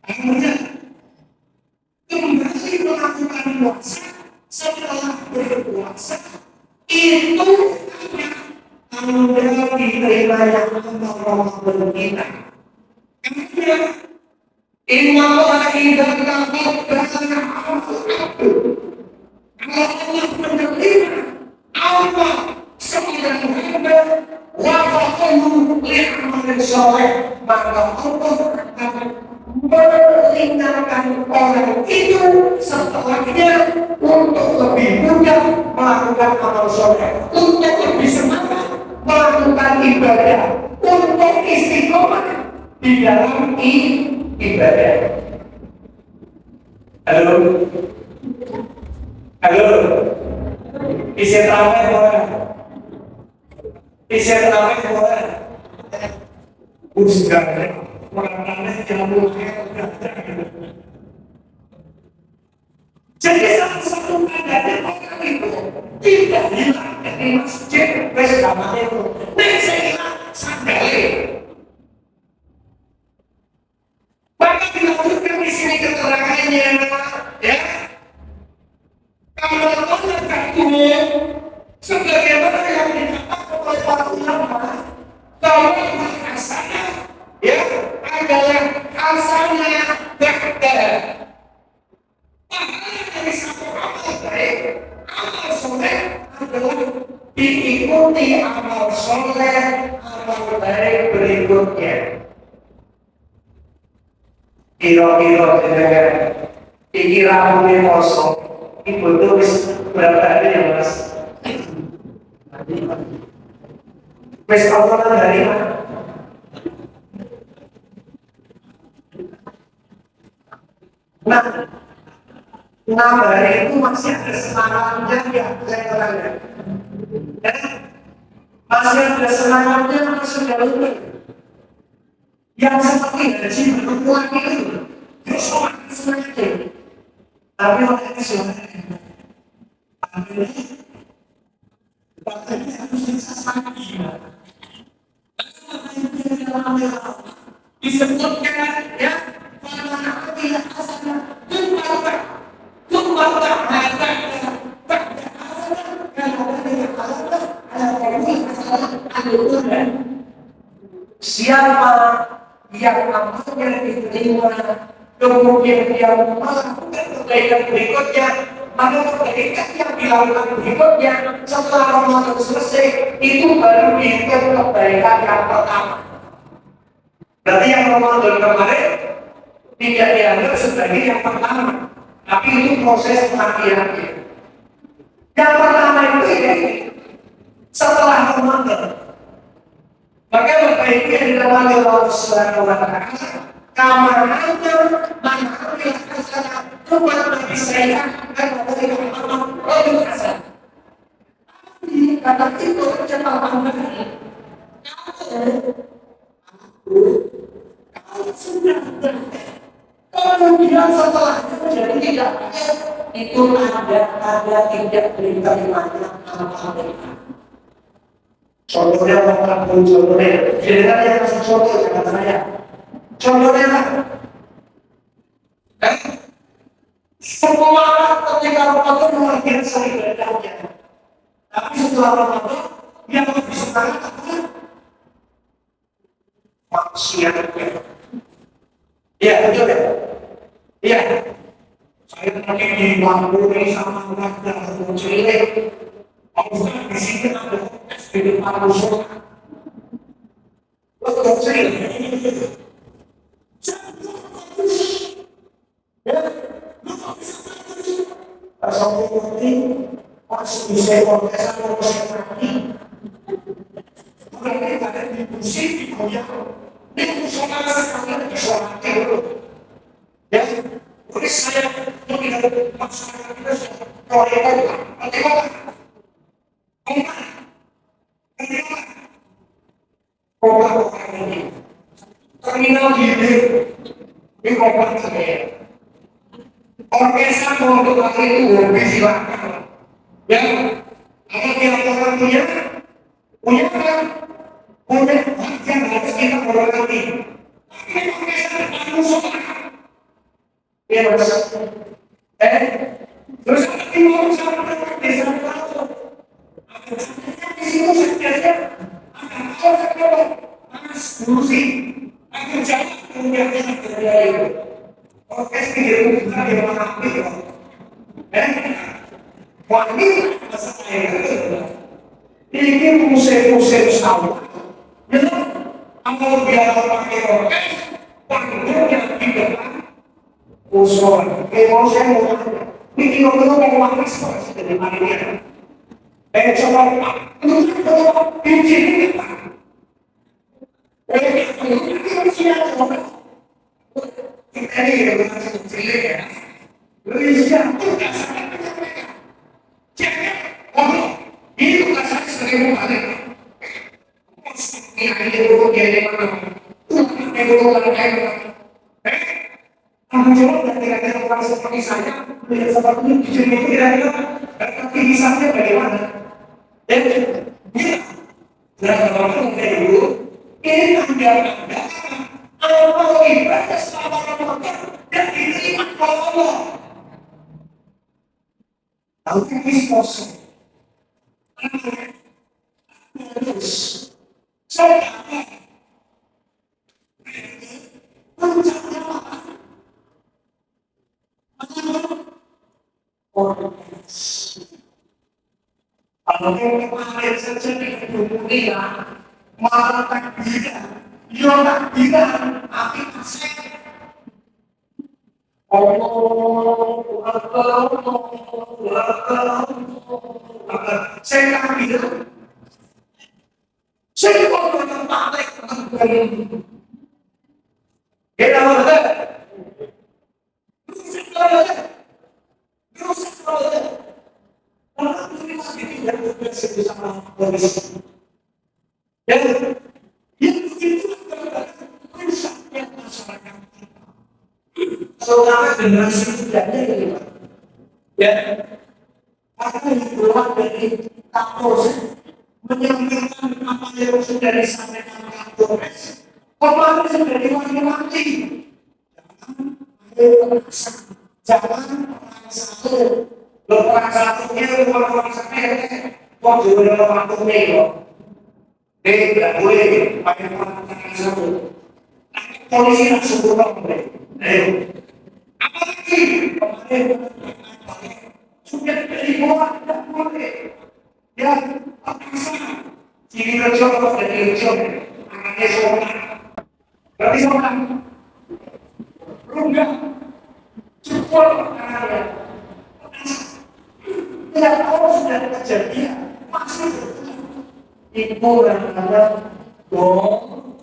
Artinya kembali melakukan puasa setelah berpuasa itu Anda diterima yang Ramadan kita. Karena inna Allah idza taqabbala Allah menerima apa seorang hamba wafaqahu li'amalin soleh maka Allah akan meringankan orang itu setelahnya untuk lebih mudah melakukan amal soleh, untuk lebih semangat melakukan ibadah, untuk istiqomah di dalam ibadah. Halo, isi terawih boleh? Isi terawih boleh? Sudah, orang-orang yang jadi salah satu tandanya orang itu tidak hilang dari masjid bersama itu. Saya hilang sandali. Maka dilanjutkan di sini keterangannya, ya. Kalau Allah takdir, sebagaimana yang dikatakan oleh para ulama, bahwa hasanah ya adalah hasanah ba'da. Pahala dari satu amal baik, amal soleh adalah diikuti amal soleh, amal baik berikutnya. Kira-kira dengan pikiran kosong. Ibu itu berapa hari ya mas? Wes awal dari mana? Nah, 6 hari itu masih ada semangatnya ya, saya katakan. Masih ada semangatnya, sudah lupa. yang seperti gaji berkurang itu justru makin semakin. Tapi oleh kesulitan, bahkan harus bisa sakit. Disebutkan ya, karena tidak asal tumbal tak ada siapa yang amalnya diterima kemudian dia melakukan kebaikan berikutnya, maka kebaikan yang dilakukan berikutnya setelah Ramadan selesai itu baru dihitung kebaikan yang pertama. Berarti yang Ramadan kemarin tidak dianggap sebagai yang pertama, tapi itu proses pengakhirnya. Yang pertama itu ya setelah Ramadan. Maka Bapak Ibu yang dirahmati Allah Subhanahu wa Ta'ala, kamarnya mengambil hasanah buat bagi saya dan bagi Muhammad lebih hasanah. Tapi kata itu catatan kalau sudah kemudian setelah jadi tidak itu ada tidak diterimanya amal-amal. Contohnya mengatakan contohnya, jangan yang kasih contoh jangan saya. Contohnya lah, semua ketika Ramadan luar biasa ibadahnya, tapi setelah Ramadan yang lebih semangat adalah maksiatnya. Iya betul ya. Iya. Saya mungkin diwakili sama warga Cilik. Harusnya di sini ada SPD Paruso. Betul sih. Seperti masih bisa kontesan masih mati. Bukan ada di musik di goyang. Ini soal sekali disolati dulu. Ya, boleh saya mungkin masyarakat kita proyek bagaimana? Terminal gede di komplek saya. Orkestra untuk itu hobi silakan. Ya, kalau kita punya kan, punya hak yang harus kita hormati. Tapi orkestra manusia. Ya mas. Terus nanti mau sama desa itu. Di situ saja ada mas Rusi. Aku jangan kemudian terjadi. Orkestra itu bukan yang mengambil. Wanita masa saya ini musik-musik sawah. Jadi, kalau biar pakai orkestra, panggung yang di depan usul. Kalau saya mau bikin orang yang wakil seperti dari mana dia? Coba untuk bikin ini. Kita ini dengan cilik ya. Malaysia tidak sangat mereka. Jangan ngomong. Ini bukan saya sebagai mubalik. Ini dulu dia di mana? Ini dulu orang lain. Tanggung jawab dan kira-kira orang seperti saya melihat seperti ini di sini kira-kira tapi hisapnya bagaimana? Dan bila orang dari dulu ini tanda amal ibadah selama Ramadan dan diterima oleh Allah. Tahu ini proses. Terus saya kalau kemarin saja di dunia malah takbiran, ya takbiran, tapi saya saya takbiran, saya kok menempatkan takbiran, ya tahu tak? Orang itu tidak berhasil bersama polisi. Dan yang begitu adalah generasi sudah ada ini Pak. Ya, karena yang keluar dari Kapolres menyampaikan apa yang sudah disampaikan Kapolres, kemarin sudah diwanti-wanti. Jangan orang satu, orang satunya orang satunya, kok juga orang satunya kok. Tidak boleh pakai orang satu. Polisi langsung pulang boleh. Apalagi kemarin sudah dari bawah tidak boleh. Ya, paksa. Ciri kerja dari kerja, anaknya seorang. Berarti seorang. Runggah. Cukup anaknya. Tidak tahu sudah kejadian. Masih ibu dan anak dong.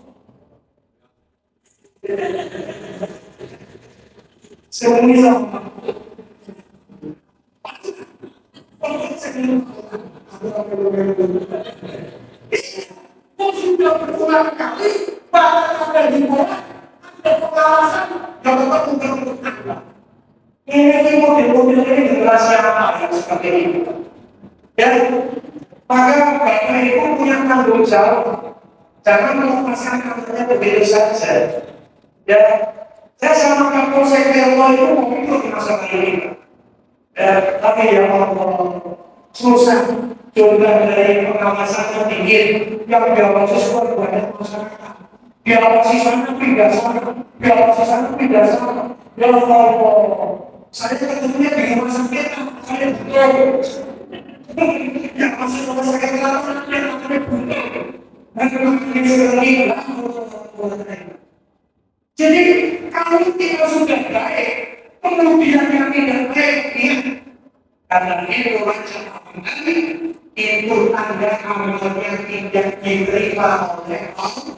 Semuanya sama. Kau sudah berulang kali bahkan ada di bawah ada pengawasan yang tetap untuk ini mobil-mobil ini generasi apa yang seperti ini. Dan maka Bapak Ibu punya tanggung jawab. Jangan melepaskan kamarnya begitu saja. Ya, saya sama Kapolsek Kello itu mau ikut masalah ini. Ya, tapi yang susah jumlah dari pengawasan tinggi yang diawasi sebuah banyak masyarakat. Diawasi sana pindah sana, diawasi sana pindah sana. Ya Allah, saya ketemunya di rumah sakit, saya betul. Yang masuk rumah sakit kelapa, yang akan bunuh. Jadi kalau kita sudah baik, kemudian yang tidak baik, ya, karena itu macam apa lagi? Itu tanda amalnya tidak diterima oleh Allah.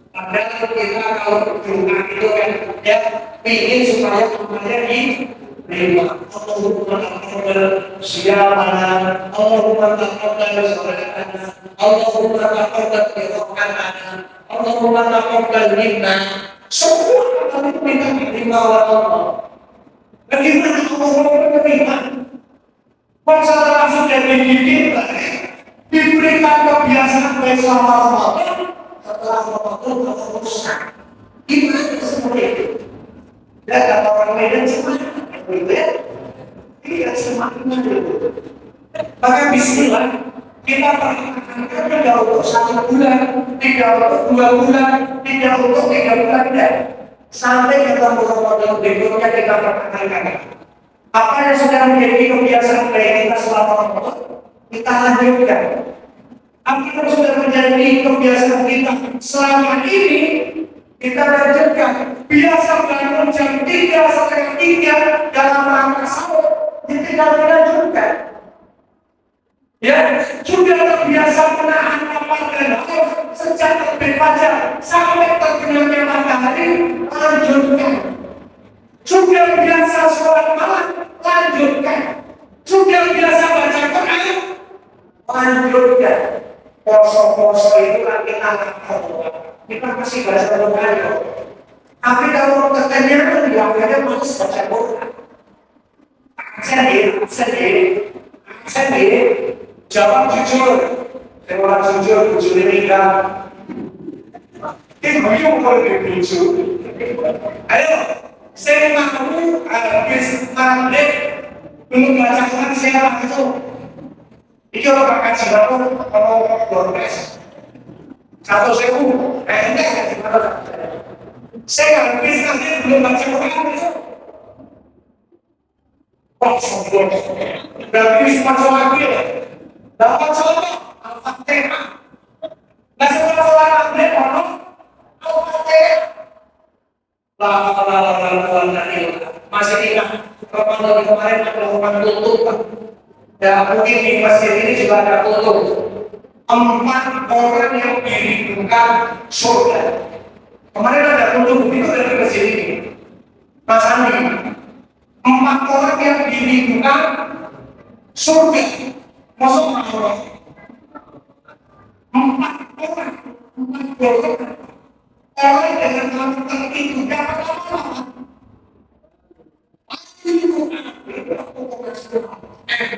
Padahal kita kalau berdoa itu kan ya ingin supaya amalnya diterima. Allahumma taqabbal siyamana, Allahumma taqabbal salatana, Allahumma taqabbal qira'atana, Allahumma taqabbal minna. Semua amal itu minta diterima oleh Allah. Bagaimana Allah menerima? Masalah sudah dididik, diberikan kebiasaan baik selama Ramadan, setelah Ramadan kalau rusak. Gimana seperti itu? Dan kata orang Medan semuanya, gitu ya? Tidak semakin itu. Maka bismillah, kita perhatikan tidak untuk 1 bulan, tidak untuk 2 bulan, tidak untuk 3 bulan, tidak. Sampai ketemu Ramadan berikutnya kita perhatikan. Apa yang sudah menjadi kebiasaan baik kita selama Ramadan, kita lanjutkan. Apa yang sudah menjadi kebiasaan kita selama ini, kita lanjutkan. Biasa bangun jam 3 sampai 3 dalam rangka sahur, kita lanjutkan. Ya, sudah terbiasa menahan lapar dan haus sejak terbit fajar sampai terbenamnya matahari, lanjutkan. Sudah biasa sholat malam, lanjutkan. Sudah biasa baca Quran, lanjutkan. Poso-poso itu kan kita lakukan. Kita masih baca Quran. Tapi kalau kekenyangan di akhirnya masih baca Quran. Saya jawab jujur. Orang jujur, jujur ini kan. Ini bingung kalau jujur. Ayo. Saya mau habis maghrib belum baca Quran saya langsung. Ini kalau pakai siapa kalau dompet 1.000, enggak. Saya habis maghrib belum baca Quran langsung. Oh sombong. Berarti cuma sholat ya. Dapat sholat Al-Fatihah. Nah setelah sholat maghrib orang Al-Fatihah. Masih ingat Ramadan kemarin ada orang tutup. Ya mungkin di masjid ini juga ada tutup. 4 orang yang dirindukan surga. Kemarin ada tutup itu dari masjid ini. Mas Andi, 4 orang yang dirindukan surga. Masuk Allah. 4 orang. Orang dengan karakter itu dapat apa?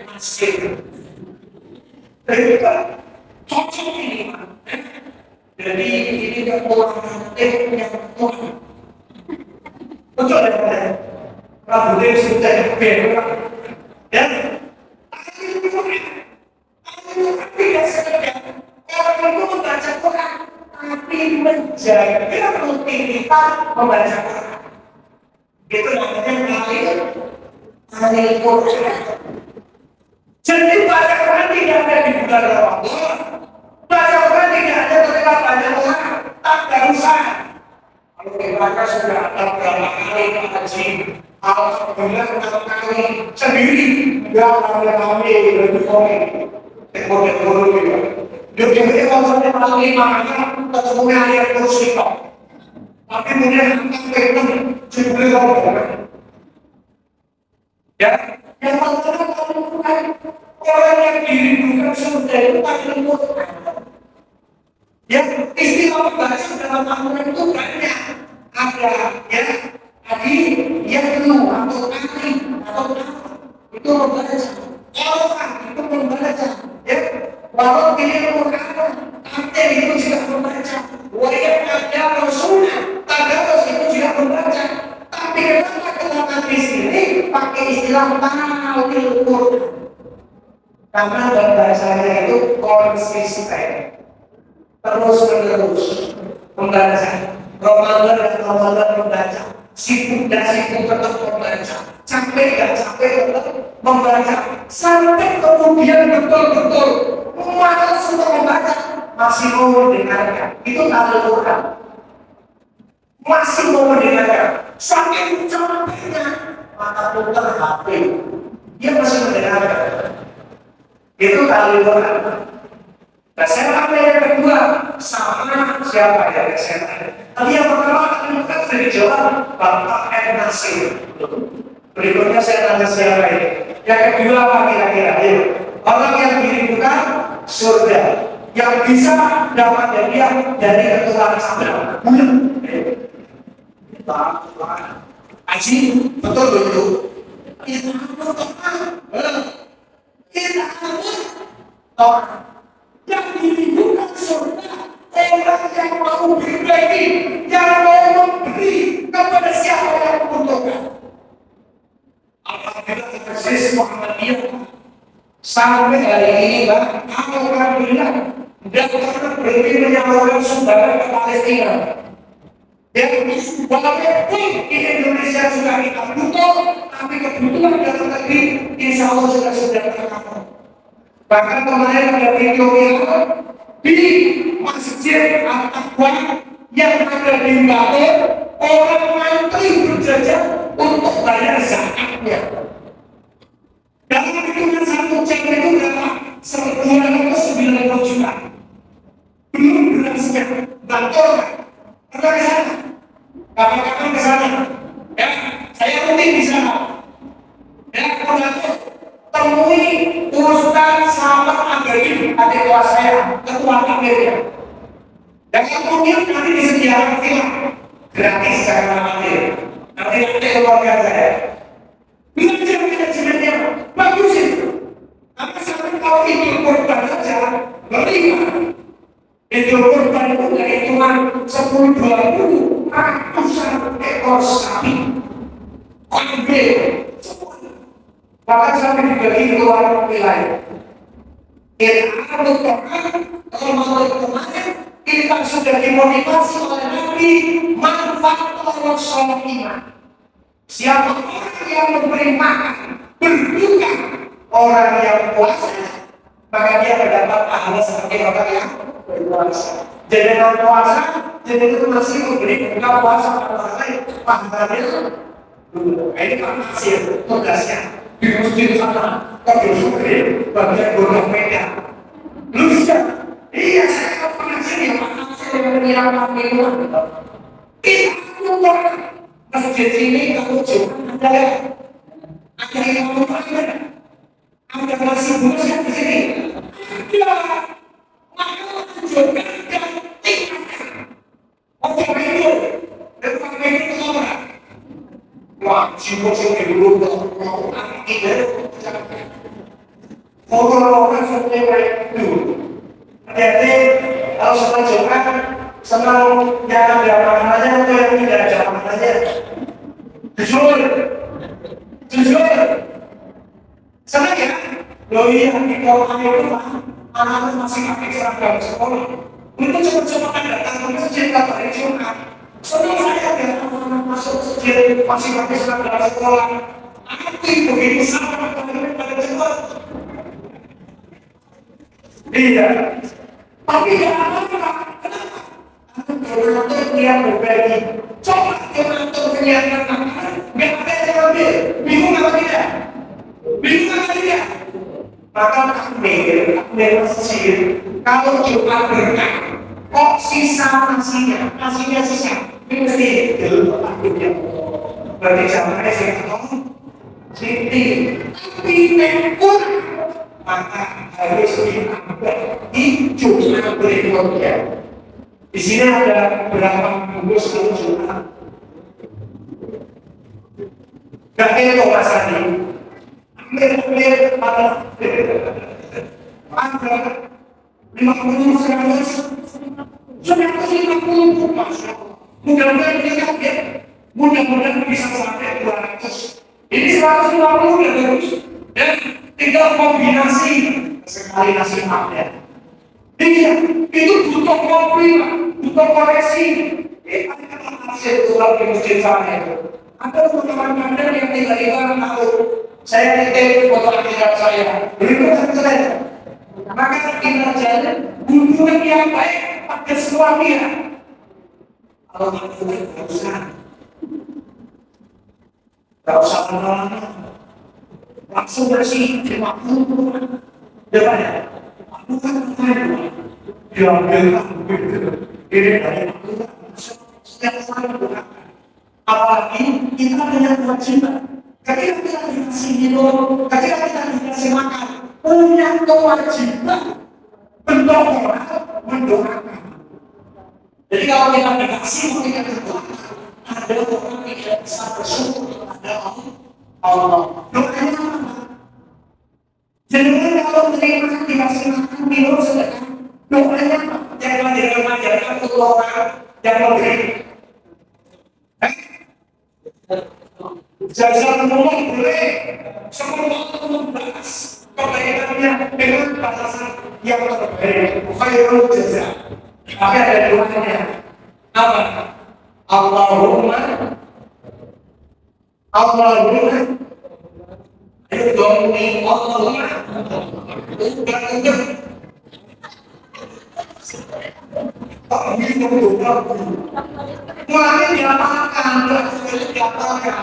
Masih itu cocok ini, jadi ini dia orang yang Tuhan. Betul ya? Rambutnya sudah berbeda, dan tidak sekedar orang itu membaca Quran, tapi menjaga rutinitas membaca Quran. Itu namanya Halil Quran. Jadi baca Quran tidak ada di bulan Ramadan. Baca Quran tidak ada ketika banyak orang tak barusan. Kalau dibaca sudah ada berapa kali haji, alhamdulillah berapa kali sendiri, enggak rame-rame lebih komik. Ekor-ekor juga. Dia kalau sampai malam 5 makanya ketemunya ayat kursi kok. Tapi kemudian sampai jumlah orang. Ya, yang pertama orang yang dirindukan surga itu paling mudah. Ya, istilah baca dalam Al-Quran itu banyak. Ada ya, tadi yang dulu atau kaki atau apa itu membaca. Orang itu membaca. Ya, walau pilih Quran, nanti itu juga membaca. Wayang ada Rasulullah, Tadarus itu juga membaca. Tapi kenapa di sini pakai istilah Halil Quran? Karena bahasanya itu konsisten, terus menerus membaca. Ramadan dan Ramadan membaca, sibuk dan sibuk tetap membaca, capek dan capek tetap membaca, sampai kemudian betul-betul malas untuk membaca, masih mau mendengarkan. Itu Halil Quran. Masih mau mendengarkan, saking capeknya mata putar HP, dia masih mendengarkan. Itu Halil Quran. Nah, saya ambil yang kedua sama siapa ya saya? Tadi yang pertama Halil Quran sudah dijawab Bapak M. Nasir. Berikutnya saya tanya siapa ini? Yang kedua apa kira-kira? Orang yang dirindukan surga, yang bisa dapat hadiah dari keturunan Sabda. Aji, betul betul. Kita orang yang dirindukan surga, orang yang mau berbagi, yang mau memberi kepada siapa yang membutuhkan. Alhamdulillah Persis Muhammadiyah sampai hari ini, Pak, alhamdulillah dan pernah berhenti menyalurkan sumbangan ke Palestina. Dan walaupun di Indonesia sudah kita butuh, tapi kebutuhan dalam negeri insya Allah sudah tercover. Bahkan kemarin ada video di Masjid At-Taqwa yang ada di Batu, orang mantri berjajar untuk bayar zakatnya. Dalam hitungan satu cek itu berapa? 290 juta. Belum berasnya, bantuan. Pernah ke sana? Kapan-kapan ke sana? Ya, saya rutin di sana. Ya, kalau temui Ustaz Selamat Abadi, adik kelas saya, ketua takmirnya. Dan kemudian nanti disediakan film gratis secara amatir. Nanti keluarga saya. Belajar manajemennya bagus itu. Karena sampai kalau itu korban saja, beriman. Itu korban itu dari cuma 10-20 ratusan ekor sapi, kambing, bahkan sampai dibagi keluar wilayah. Kita Ramadan kemarin kita sudah dimotivasi oleh Nabi manfaat orang soleh iman. Siapa orang yang memberi makan, berbuka orang yang puasa, maka dia mendapat pahala seperti orang yang berpuasa. Jadi non puasa, jadi itu masih memberi buka puasa pada lain pahalanya. Ini masih tugasnya di masjid sana, kalau syukur bagian bodoh medan. Lusa, iya saya pengajian yang makan saya menyiapkan minuman. Kita lupa masjid ini kalau cuma ada yang mau pamer, ada nasi bungkus di sini, ada makanan juga dan tingkatkan. Oke, simpul-simpul dulu mau ide orang sampai kayak itu. Hati-hati kalau senang Jumat, senang yang ada aja atau yang tidak ada aja. Jujur, senang ya. Loh iya, kalau kami itu anak-anak masih pakai seragam sekolah. Untuk cepat-cepat datang ke masjid pada hari Jumat. Senang saya ya, anak-anak masuk masjid masih pakai seragam sekolah. Aku begitu sangat pada cepat. Iya, tapi ya apa-apa. Kenapa? Donatur dia berbagi. Coba donatur kegiatan makan, nggak ada yang ambil. Bingung apa tidak? Maka takmir masjid. Kalau Jumat berkah, kok sisa nasinya sisa. Ini mesti takdirnya. Berarti jamanya saya ketemu. Siti, tapi kurang. Maka harus diambil di Jumat berikutnya. Di sini ada berapa bungkus kalau Jumat? Gak itu Mas Adi. Ambil pada 50 masuk. Mudah-mudahan dia kaget. Mudah-mudahan bisa sampai 200. Ini 150 udah bagus. Dan tinggal kombinasi sekali nasi makan. Iya, itu butuh kopi, butuh koreksi. Ada hasil tulang di masjid sana itu. Ada teman-teman yang tiba-tiba tahu saya titip foto akhirat saya. Berikut saya. Maka kita jalan hubungan yang baik pada semua pihak. Kalau tidak usah, lama-lama. Langsung bersih 50 depan ya. Aku kan diambilkan ini dari aku setiap hari berdoa. Apalagi kita punya kewajiban. Ketika kita dikasih minum, ketika kita dikasih makan, punya kewajiban mendoakan. Jadi kalau kita dikasih, kita berdoa. Ada orang yang tidak bisa bersyukur kepada Allah. Doanya apa? Jangan kalau menerima dikasih makan minum sedekah. Doanya apa? Jangan diremajakan untuk orang yang memberi. Jasa ngomong boleh, semua membahas kebaikannya dengan batasan yang terbaik. Khairul jaza. Tapi ada doanya. Apa? Allahumma ayo dong nih Allahumma mulai diamalkan, diamalkan.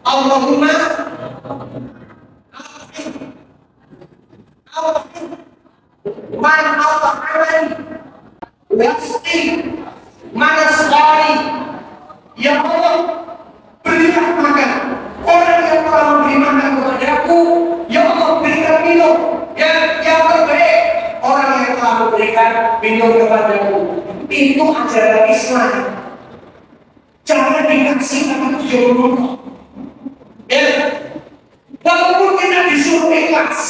Allahumma man al-ta'alani wasti mana sekali ya Allah berilah makan orang yang telah memberi makan kepadaku ya Allah berikan minum yang terbaik orang yang telah memberikan minum kepadaku. Itu ajaran Islam. Jangan dikasih sama tujuan. Ya, walaupun kita disuruh ikhlas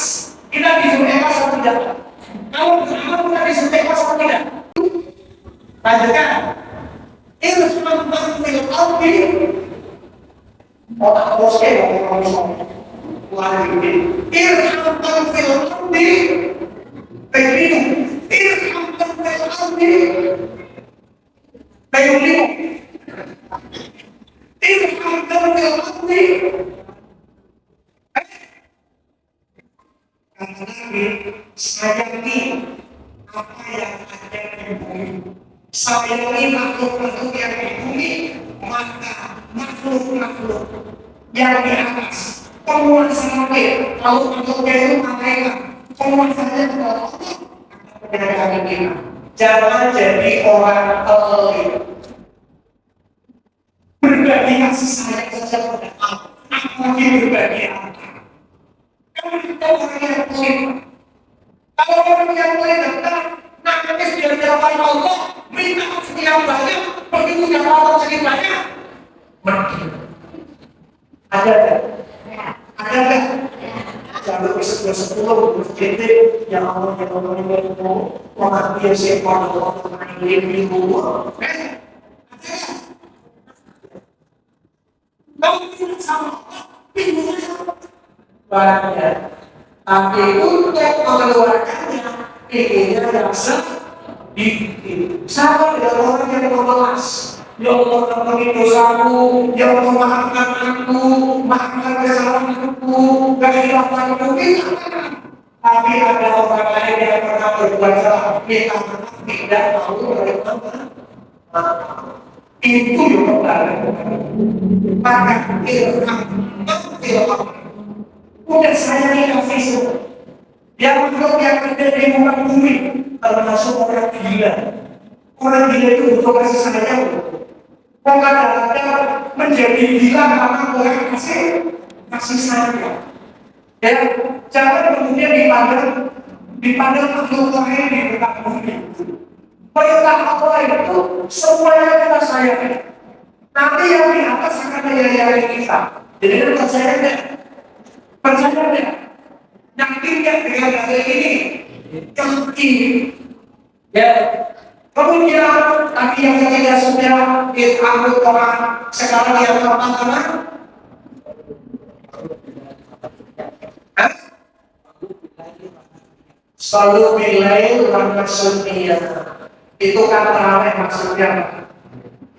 atau tidak. Kalau kita disuruh ikhlas atau tidak. Lanjutkan. Irham man fil ardi. Otak bosnya ngomong. Irham man fil ardi. Begitu. Irham man fil ardi. Begitu. Irham man fil ardi. Kata Nabi, sayangi apa yang ada di bumi. Sayangi makhluk-makhluk yang di bumi, maka makhluk-makhluk yang di atas penguasa langit. Kalau makhluknya itu malaikat, penguasanya adalah Allah. Akan kita. Jangan jadi orang pelit. Berbagi kasih sayang saja pada Allah. Apalagi berbagi harta. Kalau orang yang pelit datang, nangis di hadapan Allah, minta sekian banyak, begitu dapat sedikit banyak, mati. Ada nggak? Ada nggak? Jalur ke 10 PT yang Allah itu orang biasa kalau orang ini minggu, kamu tidak sama, banyak. Tapi untuk mengeluarkannya, inginnya yang sedikit. Sama dengan orang yang memelas. Ya Allah, ampuni dosaku. Ya Allah, maafkan aku, maafkan kesalahanku, kehilafanku. Tapi ada orang lain yang pernah berbuat salah, minta maaf, tidak tahu bagaimana. Itu yang benar. Maka ilham. Udah saya dikasih semua. Yang makhluk yang ada di muka bumi termasuk orang gila. Orang gila itu butuh kasih sayang. Orang ada menjadi gila karena orang kasih sayang. Ya, jangan kemudian dipandang makhluk lain di muka bumi. Perintah Allah itu semuanya kita sayangi. Nanti yang di atas akan menyayangi kita. Jadi percaya deh. Percaya deh. Yang tidak dengan dalil ini kaki. Ya. Kemudian tadi yang ketiga sudah diambil orang sekarang yang pertama. Selalu bilail dan sunniyah. Itu kan terawih maksudnya.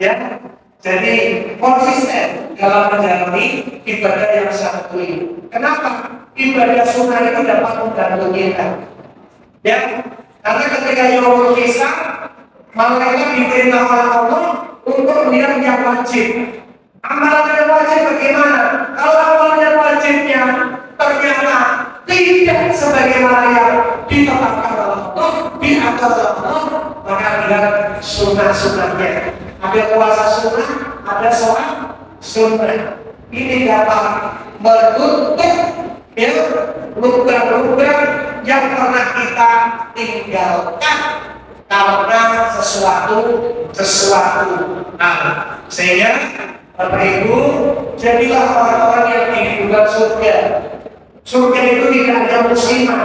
Ya. Jadi konsisten dalam menjalani ibadah yang satu ini. Kenapa? Ibadah sunnah itu dapat membantu kita. Ya, karena ketika Yaumul Hisab, malaikat diperintah oleh Allah untuk melihat yang wajib. Amalan yang wajib bagaimana? Kalau amalan yang wajibnya ternyata tidak sebagaimana yang ditetapkan oleh Allah, diatur oleh Allah, maka lihat sunnah-sunnahnya. Ada puasa sunnah, ada sholat sunnah. Ini dapat menutup ya lubang-lubang yang pernah kita tinggalkan karena sesuatu. Nah, sehingga Bapak Ibu jadilah orang-orang yang dibuat surga. Surga itu tidak ada musiman,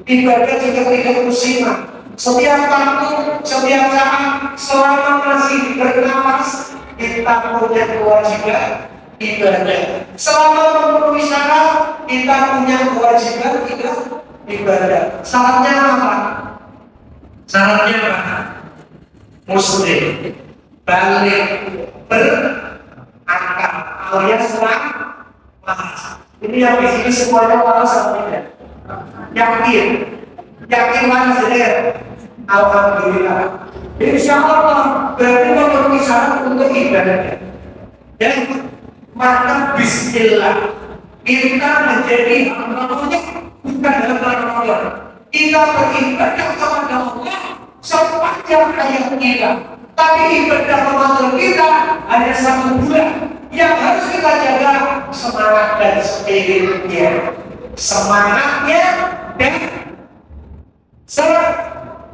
ibadah juga tidak musiman. Setiap waktu, setiap saat, selama masih bernapas, kita punya kewajiban ibadah. Selama memenuhi syarat, kita punya kewajiban ibadah. Syaratnya apa? Syaratnya apa? Muslim, balik, berakal, alias waras. Ini yang di sini semuanya waras atau tidak? Yakin waras ya? Alhamdulillah. Insya Allah berarti memenuhi syarat untuk ibadah. Ya, maka Bismillah kita menjadi hamba-Nya bukan hamba-Nya. Kita beribadah kepada Allah sepanjang hayat kita. Tapi ibadah Ramadan kita hanya 1 bulan. Yang harus kita jaga semangat dan spiritnya. Semangatnya dan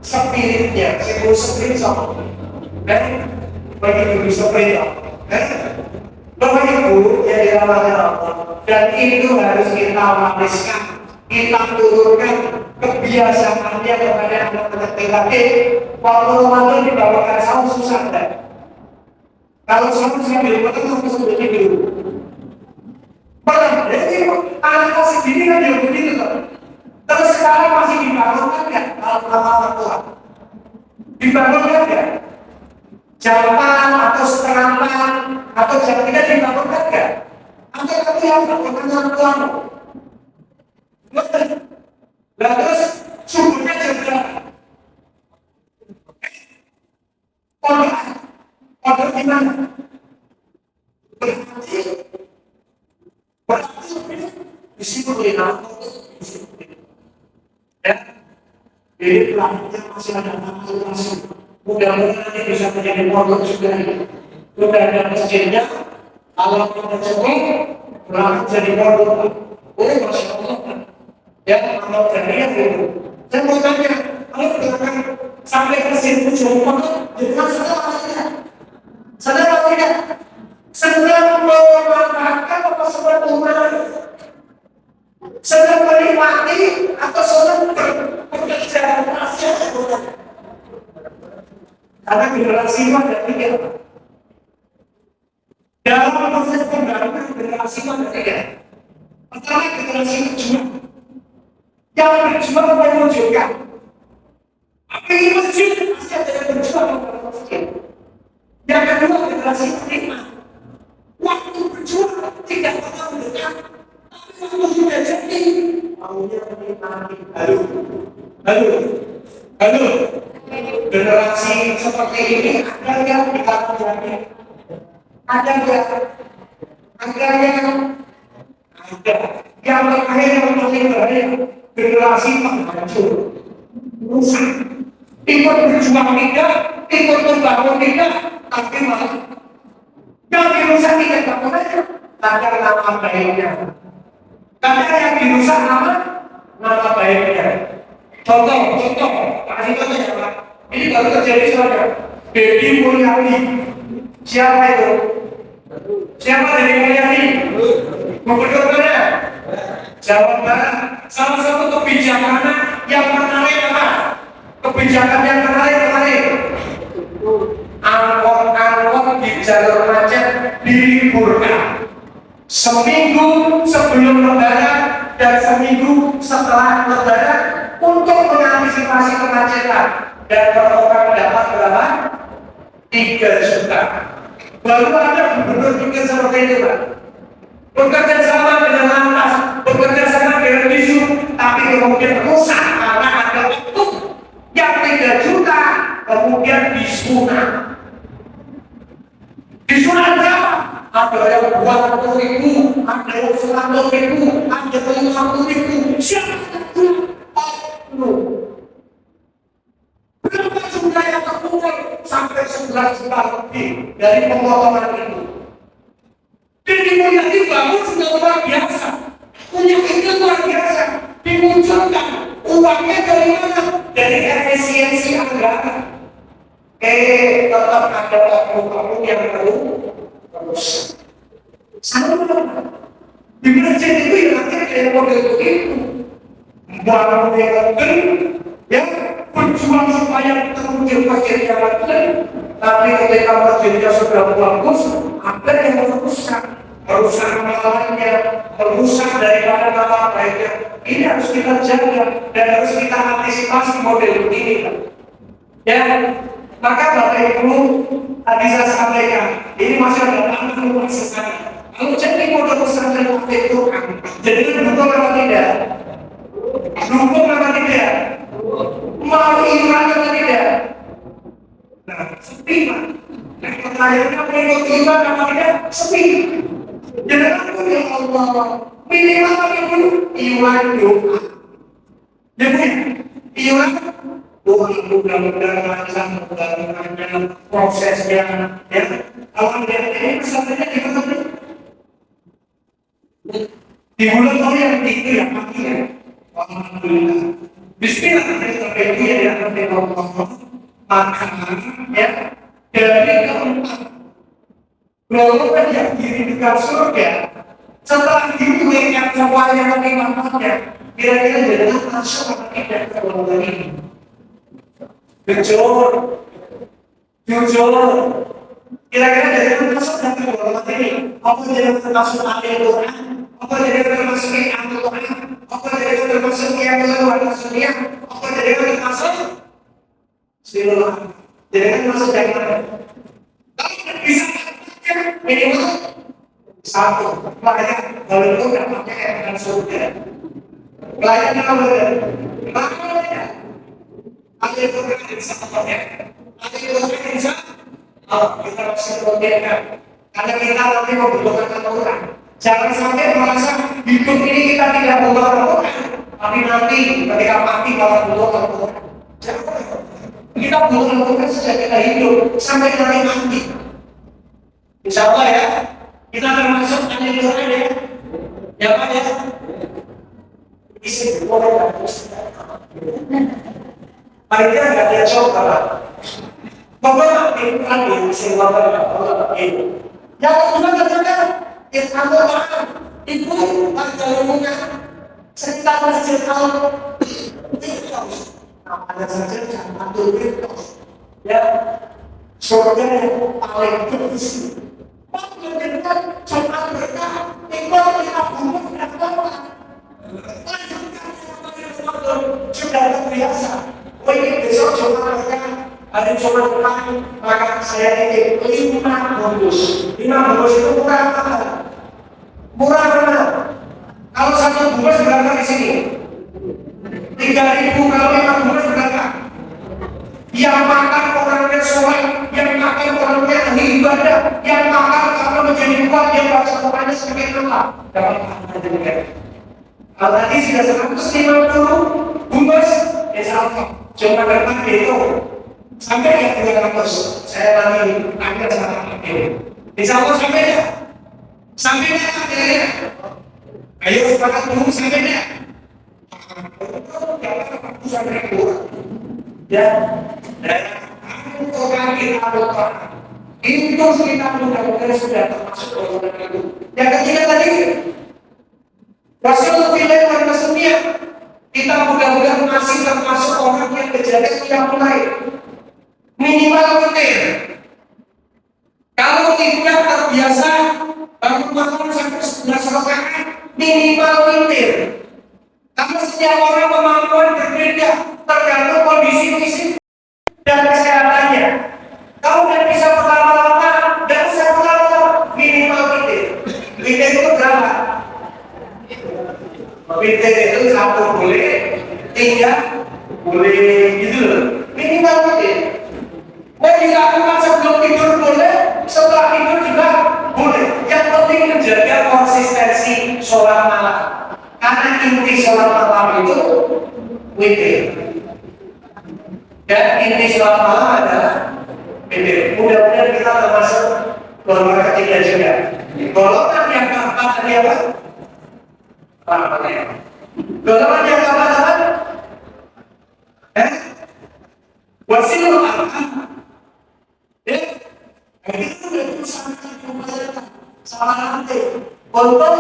spiritnya. Spirit sama. Bagi diri spirit. Bapak Ibu yang dirahmati Allah, dan itu harus kita wariskan, kita turunkan kebiasaannya kepada anak-anak TKT. Waktu Ramadan dibawakan sahur susah kan? Kalau sahur sambil potong harus begini dulu. Malah, jadi anak kasih gini kan dia begitu kan? Terus sekarang masih dibangunkan ya? Kalau nama Tuhan dibangunkan ya? Jam 4 atau setengah 4 atau jam 3 dibangunkan ya? Atau tapi yang bangunkan Tuhan. Nah terus subuhnya jam berapa? Pondok di mana? Berarti di situ beriman. Ya, jadi pelakunya masih ada masing-masing. Mudah-mudahan nanti bisa menjadi pondok juga. Sudah ada masjidnya, Allah kita cukup, berangkat jadi pondok. Oh, Masya Allah. Ya, kalau jadinya itu. Saya mau tanya, kalau berangkat sampai ke situ jadi pondok, jadi sedang atau tidak? Sedang atau tidak? Sedang memanfaatkan apa senang rumah? Senang menikmati atau senang bekerja? Karena generasi itu ada tiga. Dalam proses pembangunan generasi itu ada tiga. Pertama, generasi berjuang. Yang berjuang mewujudkan. Apa ini masjid? Pasti ada yang berjuang dalam masjid. Yang kedua, generasi terima. Waktu berjuang tidak pernah mendekat. Tapi waktu sudah jadi, maunya menikmati. Halo. Generasi seperti ini ada yang dikatakan ada yang terakhir yang paling bahaya, generasi penghancur, rusak. Ikut berjuang tidak, ikut membangun tidak, tapi malah yang dirusak tidak bagaimana? Kadang nama baiknya, kadang yang dirusak nama baiknya. Contoh, kasih contoh ya Pak. Ini baru terjadi saja. Dedi Mulyani, siapa itu? Siapa Dedi Mulyani? Gubernur mana? Jawa Barat. Salah satu kebijakan yang menarik apa? Kebijakan yang menarik. Angkot di jalur macet diliburkan. Seminggu sebelum Lebaran dan seminggu setelah Lebaran untuk mengantisipasi kemacetan. Dan per orang dapat berapa? 3 juta. Baru ada gubernur juga seperti itu Pak. Bekerja sama dengan lantas, bekerja sama dengan bisu, tapi kemudian rusak karena ada waktu yang 3 juta kemudian disunat. Disunat berapa? Ada yang 200.000, ada yang 100.000, ada yang 50.000. Siapa yang bilang? Berapa jumlah yang terkumpul? Sampai 11 juta lebih dari pemotongan itu. Jadi Mulyani bangun sudah luar biasa, punya ide luar biasa, dimunculkan uangnya dari mana? Dari efisiensi anggaran. Tetap ada oknum yang perlu terus. Sama di masjid itu ya nanti kayak model begitu, bangun yang berjuang supaya kemudian masjidnya lancar, tapi ketika masjidnya sudah bagus, ada yang merusak amalannya, merusak daripada nama baiknya. Ini harus kita jaga dan harus kita antisipasi model ini kan. Ya, maka Bapak Ibu tadi saya sampaikan, ini masih ada anak luar sana. Kalau jadi model pesantren itu kan, jadi dukung apa tidak? Dukung apa tidak? Mau iman atau tidak? Nah, sepi Pak. Nah, pertanyaannya mau iman apa tidak? Sepi. Jangan aku ya Allah. Minimal apa dulu? Iman doa. Jadi iman doa mudah-mudahan lancar, mudah-mudahan prosesnya ya. Kalau dia ini pesantrennya di mana? Di bulan tahun yang itu ya pasti ya. Alhamdulillah. Bismillahirrahmanirrahim. Maka ya dari keempat golongan yang dirindukan surga setelah dituliskan semuanya manfaatnya, kira-kira dengan masuk atau tidak ke golongan ini? Jujur, kira-kira dari masuk dan ke golongan ini, apa jadi termasuk ahli Quran? Apa jadi termasuk ahli Quran? Apa jadi termasuk yang keluar maksudnya? Apa jadi termasuk? Bismillah. Jadi kan masuk dari mana? Kalau bisa minimal 1 layak kalau itu nggak pakai dengan surga. Layak kalau mana ya? Ada itu kan bisa pakai. Ada itu kan bisa. Kita masih membiarkan. Karena kita nanti membutuhkan orang. Jangan sampai merasa hidup ini kita tidak membutuhkan orang, tapi nanti ketika mati malah membutuhkan orang. Jangan. Kita belum melakukan sejak kita hidup sampai nanti mati. Insya Allah ya, kita termasuk ahli Quran ya. Ya Pak ya. Isi boleh bagus. Mereka nggak ada coba Pak. Bapak Quran di semua orang ini. Yang kedua terkadang Al-Quran. Ibu warga lingkungan sekitar masjid namanya saja jangan Firdaus, ya surga yang paling tinggi. Menjadikan Jumat berkah ikut kita bungkus dan tolak. Lanjutkan sudah terbiasa. Ini besok Jumat berkah, hari Jumat depan, maka saya titip 5 bungkus. 5 bungkus itu murah mahal. Murah mahal. Kalau 1 bungkus berapa di sini? 3.000. Kalau 5 bungkus berapa? Yang makan orangnya soleh, yang makan orangnya ahli ibadah, yang makan karena menjadi kuat, yang baca Qurannya semakin lengkap. Dapat pahala demikian. Kalau tadi sudah 150 bungkus, insya Allah cuma dapat itu sampai ya 200. Saya lagi ambil sama ini. Insya Allah sampai ya, sampai ya akhirnya. Ayo sepakat dulu sampai ya. Ya, dan orang kita dokter itu kita mudah-mudahan sudah termasuk golongan itu. Yang ketiga tadi Rasulullah dan Rasulnya kita mudah-mudahan masih termasuk orang yang kejadian yang mulai minimal witir. Kalau tidak terbiasa bangun malam sampai 11 rakaat minimal witir. Karena setiap orang kemampuan berbeda tergantung kondisi fisik dan kesehatannya. Kalau tidak bisa berlama-lama, tidak bisa berlama-lama, minimal witir. Witir itu berapa? Witir itu 1 boleh, 3 boleh, gitu loh. Minimal witir. Mau dilakukan sebelum tidur boleh, setelah tidur juga boleh. Yang penting menjaga konsistensi sholat malam. Karena inti sholat malam itu witir. Dan inti sholat malam adalah witir. Mudah-mudahan kita termasuk golongan ketiga juga. Golongan yang keempat tadi apa? Golongan yang keempat apa? Wasilul arham. Ya, itu sudah disampaikan sama nanti untuk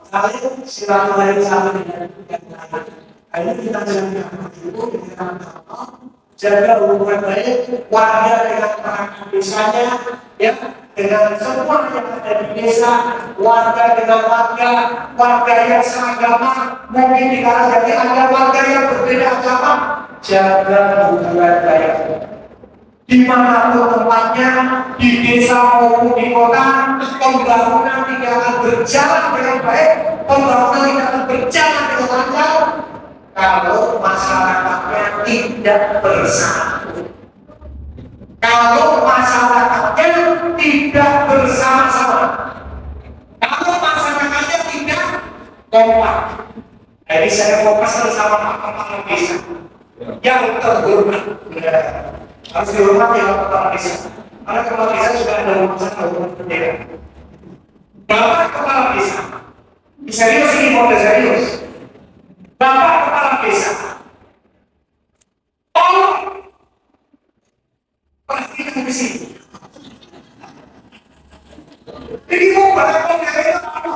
saling silaturahim sama dengan yang lain. Ayo kita jaga itu dengan Allah, jaga hubungan baik warga dengan perangkat desanya, ya dengan semua yang ada di desa, warga dengan warga, warga yang seagama, mungkin di kalangan dari ada warga yang berbeda agama, jaga hubungan baik. Dimanapun tempatnya, di desa maupun di kota, pembangunan tidak akan berjalan dengan baik, pembangunan tidak akan berjalan dengan lancar kalau masyarakatnya tidak bersatu. Kalau masyarakatnya tidak bersama-sama, kalau masyarakatnya tidak kompak. Jadi saya fokus bersama Pak Kepala Desa yang terhormat. Harus dihormati oleh kepala desa. Karena kepala desa juga ada urusan hukum berbeda. Bapak kepala desa, serius ini model serius. Bapak kepala desa, tolong perhatikan di sini. Ini mau berapa kali apa?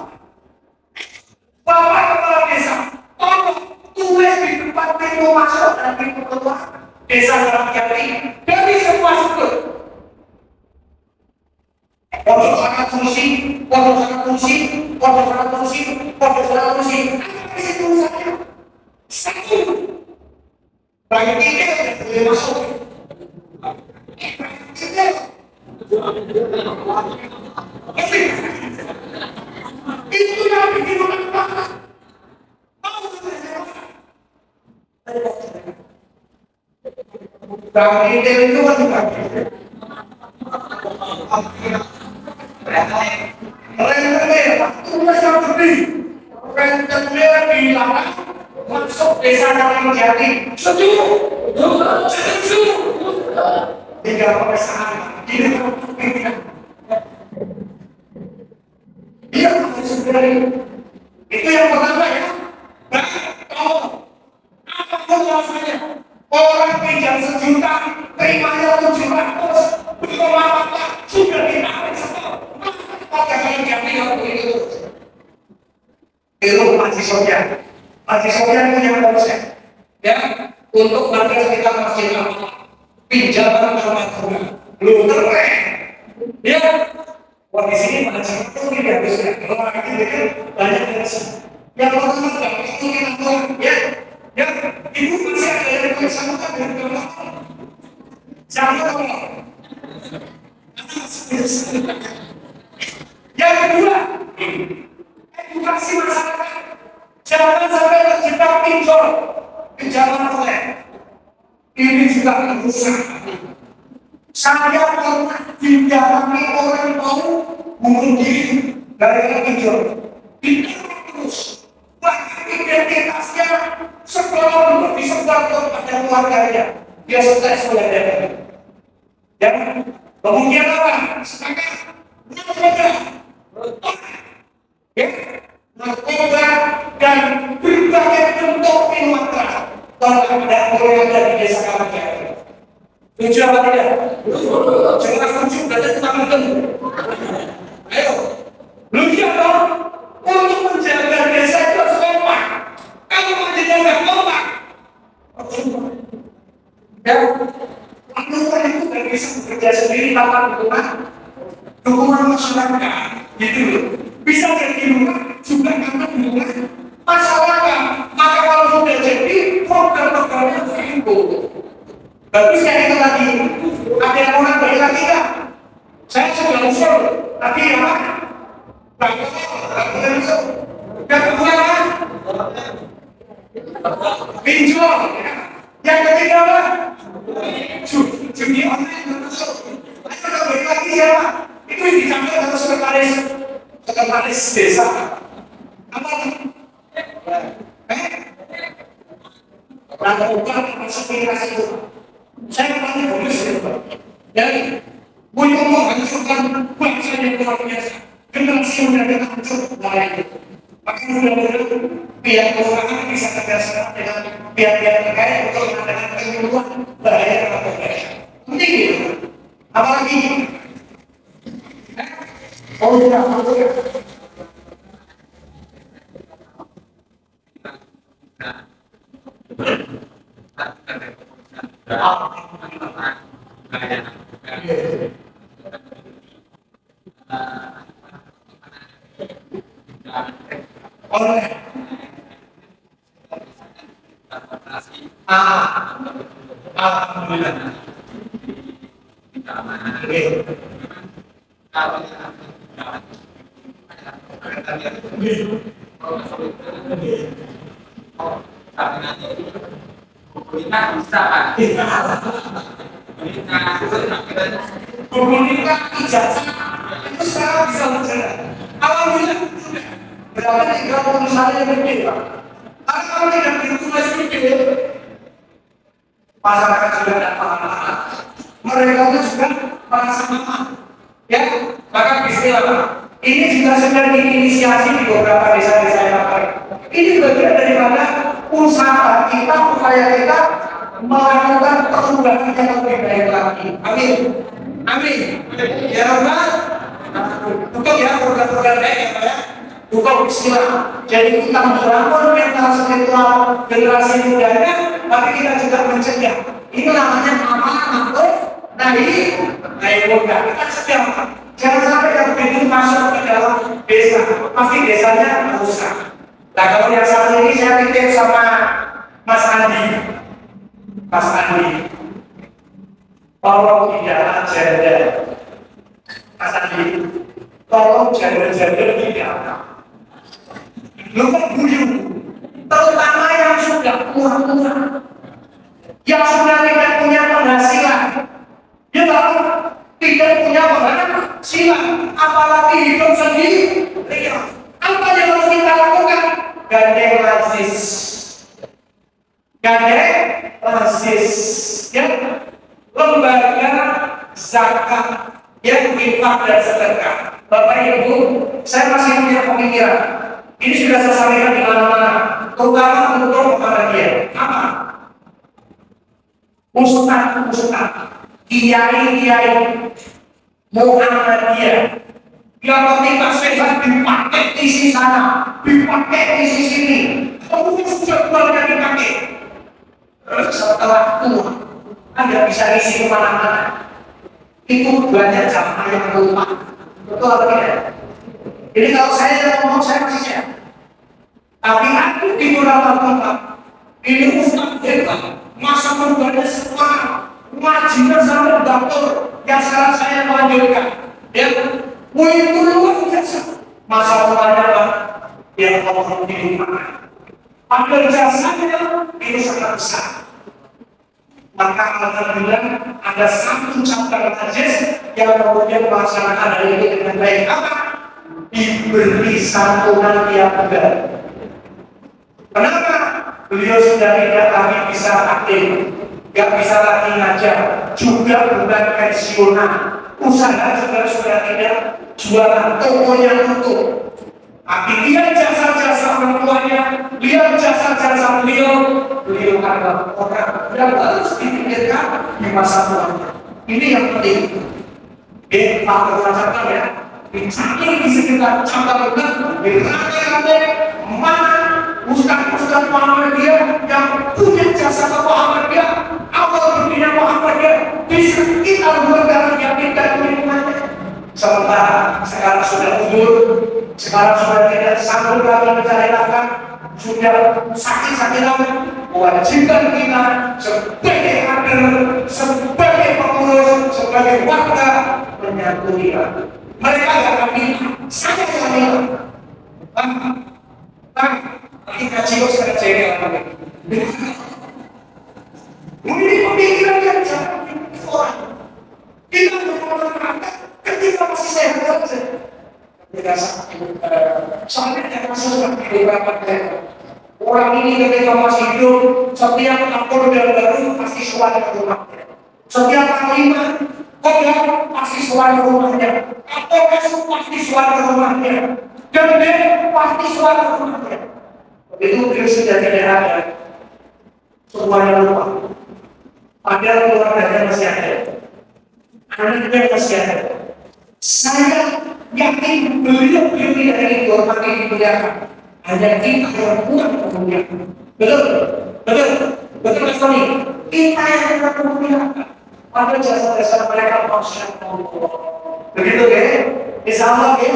Bapak kepala desa, tolong tulis di depan pintu masuk dan pintu keluar desa Garangjati dari semua sudut. Pojok sana fungsi, pojok sana fungsi, pojok sana fungsi, pojok sana fungsi. Apa sih tulisannya? Satu. Bagi tiga boleh masuk. Itu yang bikin orang marah. Bang Idel itu kan rentenir, tulis yang gede. Rentenir dilarang masuk desa Garangjati. Setuju? Setuju? Tidak pakai saran, tidak pakai pikiran. Dia harus sendiri. Itu yang pertama ya. Baik, tolong. Apapun rasanya. Orang pinjam 1 juta, terimanya 700, belum apa-apa, sudah ditarik semua. Maka jangan itu. Haji Sofyan punya konsep, ya, untuk markas kita masjid apa? Pinjaman almarhum, lu keren, ya. Wah di sini macam itu tidak bisa. Kalau ini kan banyak yang pertama itu kita tahu, ya, ya, ibu masih ada yang bersangkutan dengan kebenaran. Siapa tahu? Yang kedua, edukasi masyarakat. Jangan sampai terjebak pinjol, pinjaman online. Ini juga merusak. Saya pernah didatangi orang mau bunuh diri gara-gara pinjol. Ditolak terus. Bahkan identitasnya sekolah untuk disebar kepada keluarganya. Dia stres oleh dia. Dan kemudian apa? Sekarang narkoba, ya, narkoba dan berbagai bentuk minuman keras tidak boleh ada di desa kami. Setuju apa tidak? Jangan setuju, berarti tangan tentu. Ayo, lu siapa? Untuk menjaga desa itu harus kompak. Kalau menjaga nggak kompak, ya, anggota itu nggak bisa bekerja sendiri tanpa dukungan masyarakat, gitu loh. Bisa jadi rumah juga karena dukungan masyarakat. Maka kalau sudah jadi program-programnya terhimpun. Bagus kayak itu tadi. Ada yang orang balik lagi kan? Saya sudah usul, tapi ya Pak, Bapak usul. Yang kedua apa? Pinjol. Yang ketiga apa? Judi online. Ayo kita balik lagi siapa? Itu yang dicampur dengan sekretaris desa. Apa? Narkoba masuk migrasi itu. Saya paling bonus ya, Pak. Dan punya menghancurkan bangsa yang luar biasa. Generasi muda yang hancur mulai itu. Maka mudah-mudahan pihak kelurahan bisa kerjasama dengan pihak-pihak terkait untuk mengadakan penyuluhan bahaya narkoba. Penting gitu. Apalagi oh tidak, alhamdulillah. Pemerintah ijazah itu sekarang bisa berjalan. Alhamdulillah sudah. Berarti tinggal perusahaan yang gede, Pak. Karena kalau tidak bertugas gede, masyarakat juga tidak paham. Mereka itu juga merasa aman. Ya, bahkan istilah ini juga sedang diinisiasi di beberapa desa-desa yang lain. Ini bagian daripada usaha kita, upaya kita melakukan perubahan yang lebih baik lagi. Amin. Amin. Ya Rabbal. Untuk ya program-program baik ya Pak ya. Bukan istilah. Jadi kita membangun mental spiritual generasi mudanya, tapi kita juga mencegah. Ini namanya amal ma'ruf nahi munkar. Kita cegah. Jangan sampai yang begitu masuk ke dalam desa, pasti desanya rusak. Nah kalau yang satu ini saya titip sama Mas Andi. Mas Andi, tolong tidak janda. Mas Andi, tolong janda-janda tidak. Lupa buyut, terutama yang sudah tua-tua, yang sudah tidak punya penghasilan, dia tahu tidak punya penghasilan, apalagi hidup sendiri. Apa yang harus kita lakukan? Gandeng lasis, ya, lembaga zakat yang infak dan sedekah. Bapak Ibu, saya masih punya pemikiran. Ini sudah saya sampaikan di mana-mana, terutama untuk Muhammadiyah. Apa? Ustaz, kiai Muhammadiyah yang meminta sehat dipakai isi sana, dipakai isi sini. Kamu sudah keluar dari kaki. Setelah tua, Anda bisa isi kemana-mana. Itu banyak jamaah yang lupa. Betul atau tidak? Jadi kalau saya ngomong, saya masih sehat. Tapi aku di beberapa tempat, ini Ustaz hebat, masa berbeda semua, ngajinya sampai dokter, yang sekarang saya melanjutkan. Ya, itu luar biasa. Masa depannya apa? Yang mau di rumah. Ambil jasanya itu sangat besar. Maka alhamdulillah ada satu cabang majlis yang kemudian melaksanakan hal ini dengan baik. Apa? Diberi santunan yang benar. Kenapa? Beliau sudah tidak lagi bisa aktif, gak bisa lagi ngajar, juga bukan pensiunan. Usaha juga sudah tidak jualan, tokonya tutup. Tapi dia jasa-jasa orang tuanya, dia jasa-jasa beliau adalah orang yang harus dipikirkan di masa tuanya. Ini yang penting. Pak Rasakan ya, dicari di sekitar cabang benar, di rantai-rantai mana Ustaz Muhammadiyah yang punya jasa Muhammadiyah, awal berdirinya Muhammadiyah di sekitar negara yang tidak lingkungannya. Sementara sekarang sudah mundur, sekarang sudah tidak sanggup lagi mencari nafkah, sudah sakit-sakitan. Kewajiban kita sebagai kader, sebagai pengurus, sebagai warga menyatu dia. Mereka tidak akan minta, saya yang minta. Kita cium sekarang saya lagi. Ini pemikiran yang jangan orang. Kita mengatakan ketika masih sehat saja. Ketika soalnya yang masih seperti beberapa orang ini ketika masih hidup, setiap Kapolda baru pasti suara ke rumahnya. Setiap panglima Kodam pasti suara ke rumahnya. Kapolres pasti suara ke rumahnya. Dan pasti suara ke rumahnya. Itu beliau sudah tidak ada, semuanya lupa. Padahal keluarganya masih ada, anaknya masih ada. Saya yakin beliau tidak ingin dihormati dimuliakan. Hanya kita yang kurang memuliakan. Betul, betul, betul Mas Tony. Kita yang kurang memuliakan. Pada jasa-jasa mereka masyarakat Allah. Begitu ya? Insya Allah ya.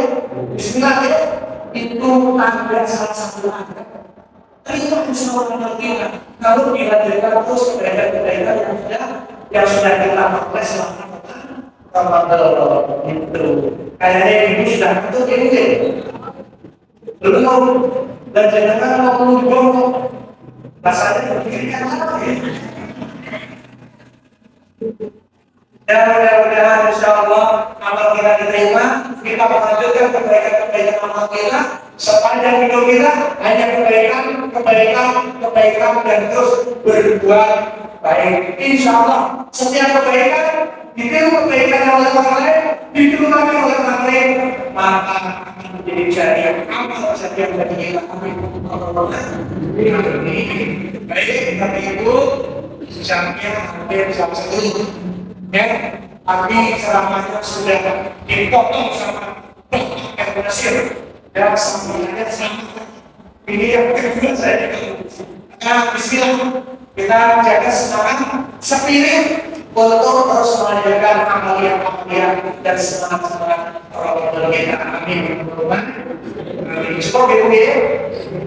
Bismillah ya. Itu tanda salah satu tanda. Terima usaha kita. Kalau dilanjutkan terus kebaikan-kebaikan yang sudah kita lakukan selama Ramadan itu. Kayaknya ibu sudah betul ya. Belum. Dan jangan mau menunggu. Rasanya berpikirkan apa ya? Dan mudah-mudahan insyaallah amal kita diterima, kita melanjutkan kebaikan-kebaikan amal kita sepanjang hidup kita, hanya kebaikan dan terus berbuat baik. Insyaallah setiap kebaikan ditiru kebaikan oleh orang lain, ditiru lagi oleh orang lain, maka akan menjadi jariah amal setiap dari kita. Amin. Baik, Bapak Ibu, jamnya hampir jam 10. Ya, tapi ceramahnya sudah dipotong sama Dr. Nasir dan sambilannya sama. Ini yang kedua saya. Nah, bismillah, kita jaga semangat, spirit untuk terus melanjutkan amalia-amalia dan semangat-semangat Ramadan kita. Amin. Cukup ya,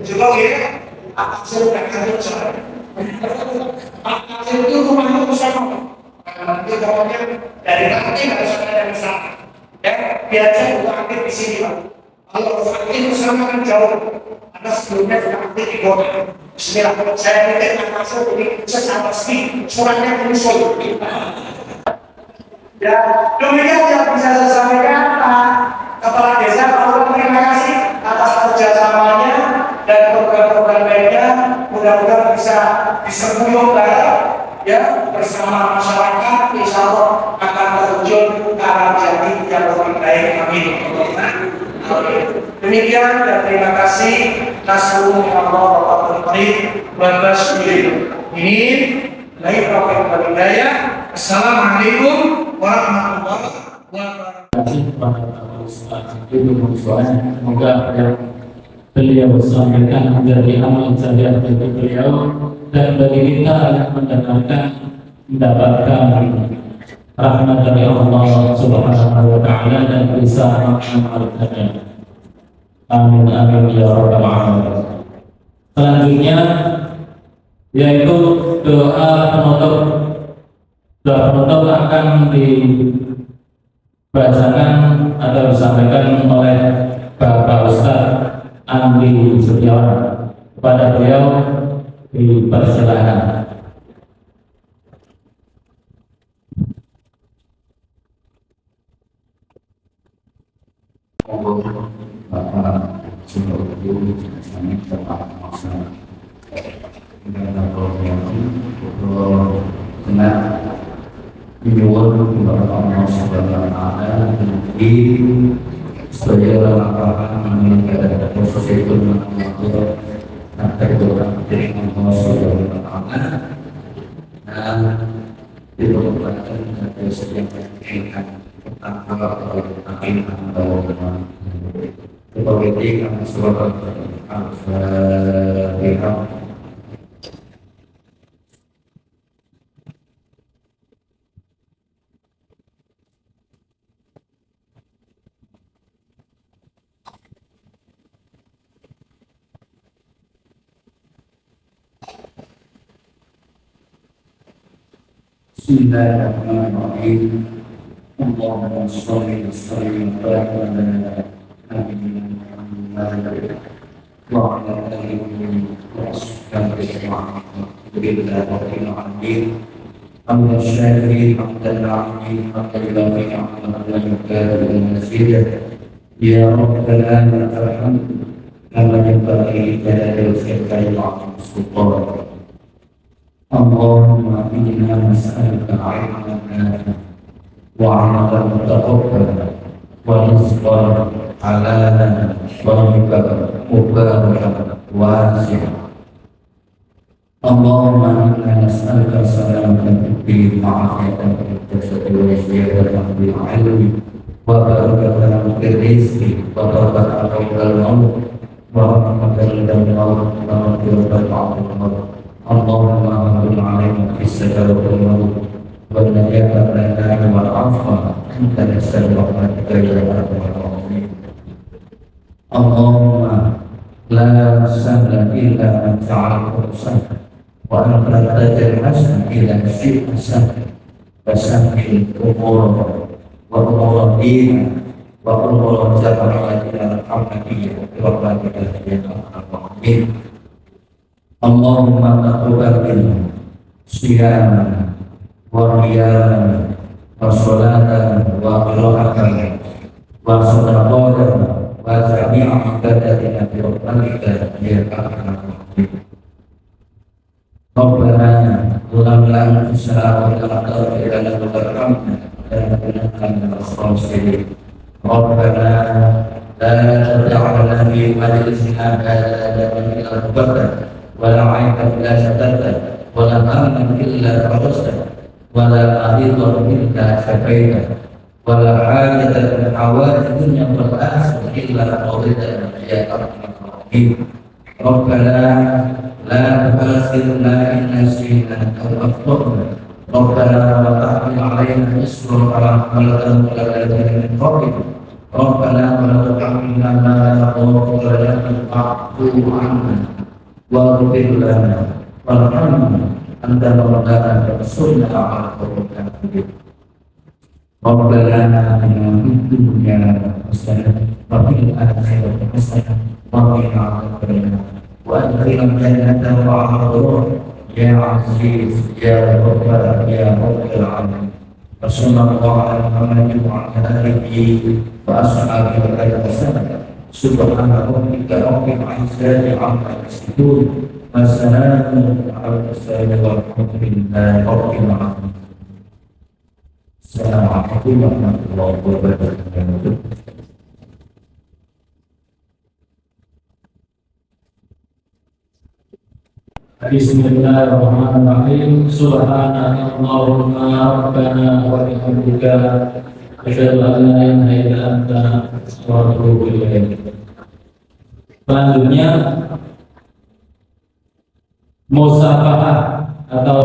cukup ya. Apa sudah kamu coba? Apa itu rumahmu bersama? Nanti pokoknya dari nanti harus ada yang besar. Ya, biasa bukan aktif di sini Pak. Kalau aktif bersama kan jauh. Karena sebelumnya sudah aktif di kota. Bismillah, saya minta masuk ini secara resmi suratnya menyusul. Ya, demikian yang bisa saya sampaikan Pak Kepala Desa. Terima kasih atas kerjasamanya dan program-program lainnya. Mudah-mudahan bisa disembuyung bareng. Ya, bersama masyarakat insya Allah akan terjun ke arah jati yang lebih baik. Amin. Demikian dan terima kasih. Nasrullah Allah wa basyir. Ini lahir taufiq wal hidayah. Assalamualaikum warahmatullahi wabarakatuh. Semoga beliau sampaikan menjadi amal jariah bagi beliau dan bagi kita yang mendengarkan mendapatkan rahmat dari Allah Subhanahu wa taala dan bisa mengamalkannya. Amin amin ya rabbal alamin. Selanjutnya yaitu doa penutup. Doa penutup akan dibacakan atau disampaikan oleh Bapak Ustaz Andi Setiawan. Kepada beliau dipersilakan. Bapak Sumber Guru kami telah masa dengan benar menyuruh kepada Allah Subhanahu wa taala di saya akan meninggalkan proses itu mengatur nanti orang dari Allah Subhanahu wa taala dan diperlukan dari setiap yang Bismillahirrahmanirrahim. Allahumma sholli wa sallim ala nabiyyina Muhammad wa ala alihi wa sahbihi ajma'in. Amma syahidi hamdan na'ami hamdan ya rabbana lakal hamd kama yanbaghi li jalali sultanik. Allahumma inna nas'aluka 'ilman nafi'an wa 'amalan mutaqabbalan wa rizqan halalan thayyiban mubarakan wasi'an. Allahumma inna nas'aluka salamatan fid din wa 'afiyatan fil jasadi wa ziyadatan fil 'ilmi wa barakatan fil rizqi wa barakatan fil maut wa rahmatan lil maut wa maghfiratan lil maut. Allahumma amin alaina fis sajdah wal maut wal najata lana wal afwa anta nasalluka ya rabbal alamin. Allahumma la sahla illa ma ja'altahu sahlan wa anta taj'al hasan illa shi'ta sahlan wa sahhil umur wa umur din wa umur jama'a al-hamdiyya wa barakatuh ya rabbal alamin. Allahumma taqabbal siyamana wa qiyamana wa salatana wa qira'atana wa sadaqatana wa jami'a ibadatina bi rahmatika ya arhamar rahimin. Rabbana ulamna anfusana wa la taghfir lana warhamna lanakunanna minal khasirin. Rabbana la tad'alna fi majlisina hadha illa rabbana wala 'aiban illa satarta wala hamman illa farajta wala maridan illa syafaita wala hajatan min hawaij dunya wal akhirah illa qadayta ya arhamar rahimin. Rabbana la tu'akhidhna in nasina aw akhtana. Rabbana la tahmil 'alaina isran kama hamaltahu 'ala alladhina min qablina. Rabbana wa la tuhammilna ma la taqata lana wa'fu 'anna waghfir lana warhamna anta maulana fansurna 'alal qawmil kafirin. Rabbana atina fid dunya hasanah wa fil akhirati hasanah wa qina adzabannar wa adkhilna jannata ma'al abrar ya aziz ya ghaffar ya rabbal alamin. Sallallahu alaihi wa alihi wa ashabihi wasallam. Subhana rabbika rabbil izzati amma yasifun wa salamun 'alal mursalin walhamdulillahi rabbil alamin. Assalamualaikum warahmatullahi wabarakatuh. Bismillahirrahmanirrahim. Subhanallahumma rabbana wa bihamdika asyhadu an la ilaha illa anta wa atubu ilaik. Selanjutnya musafahah atau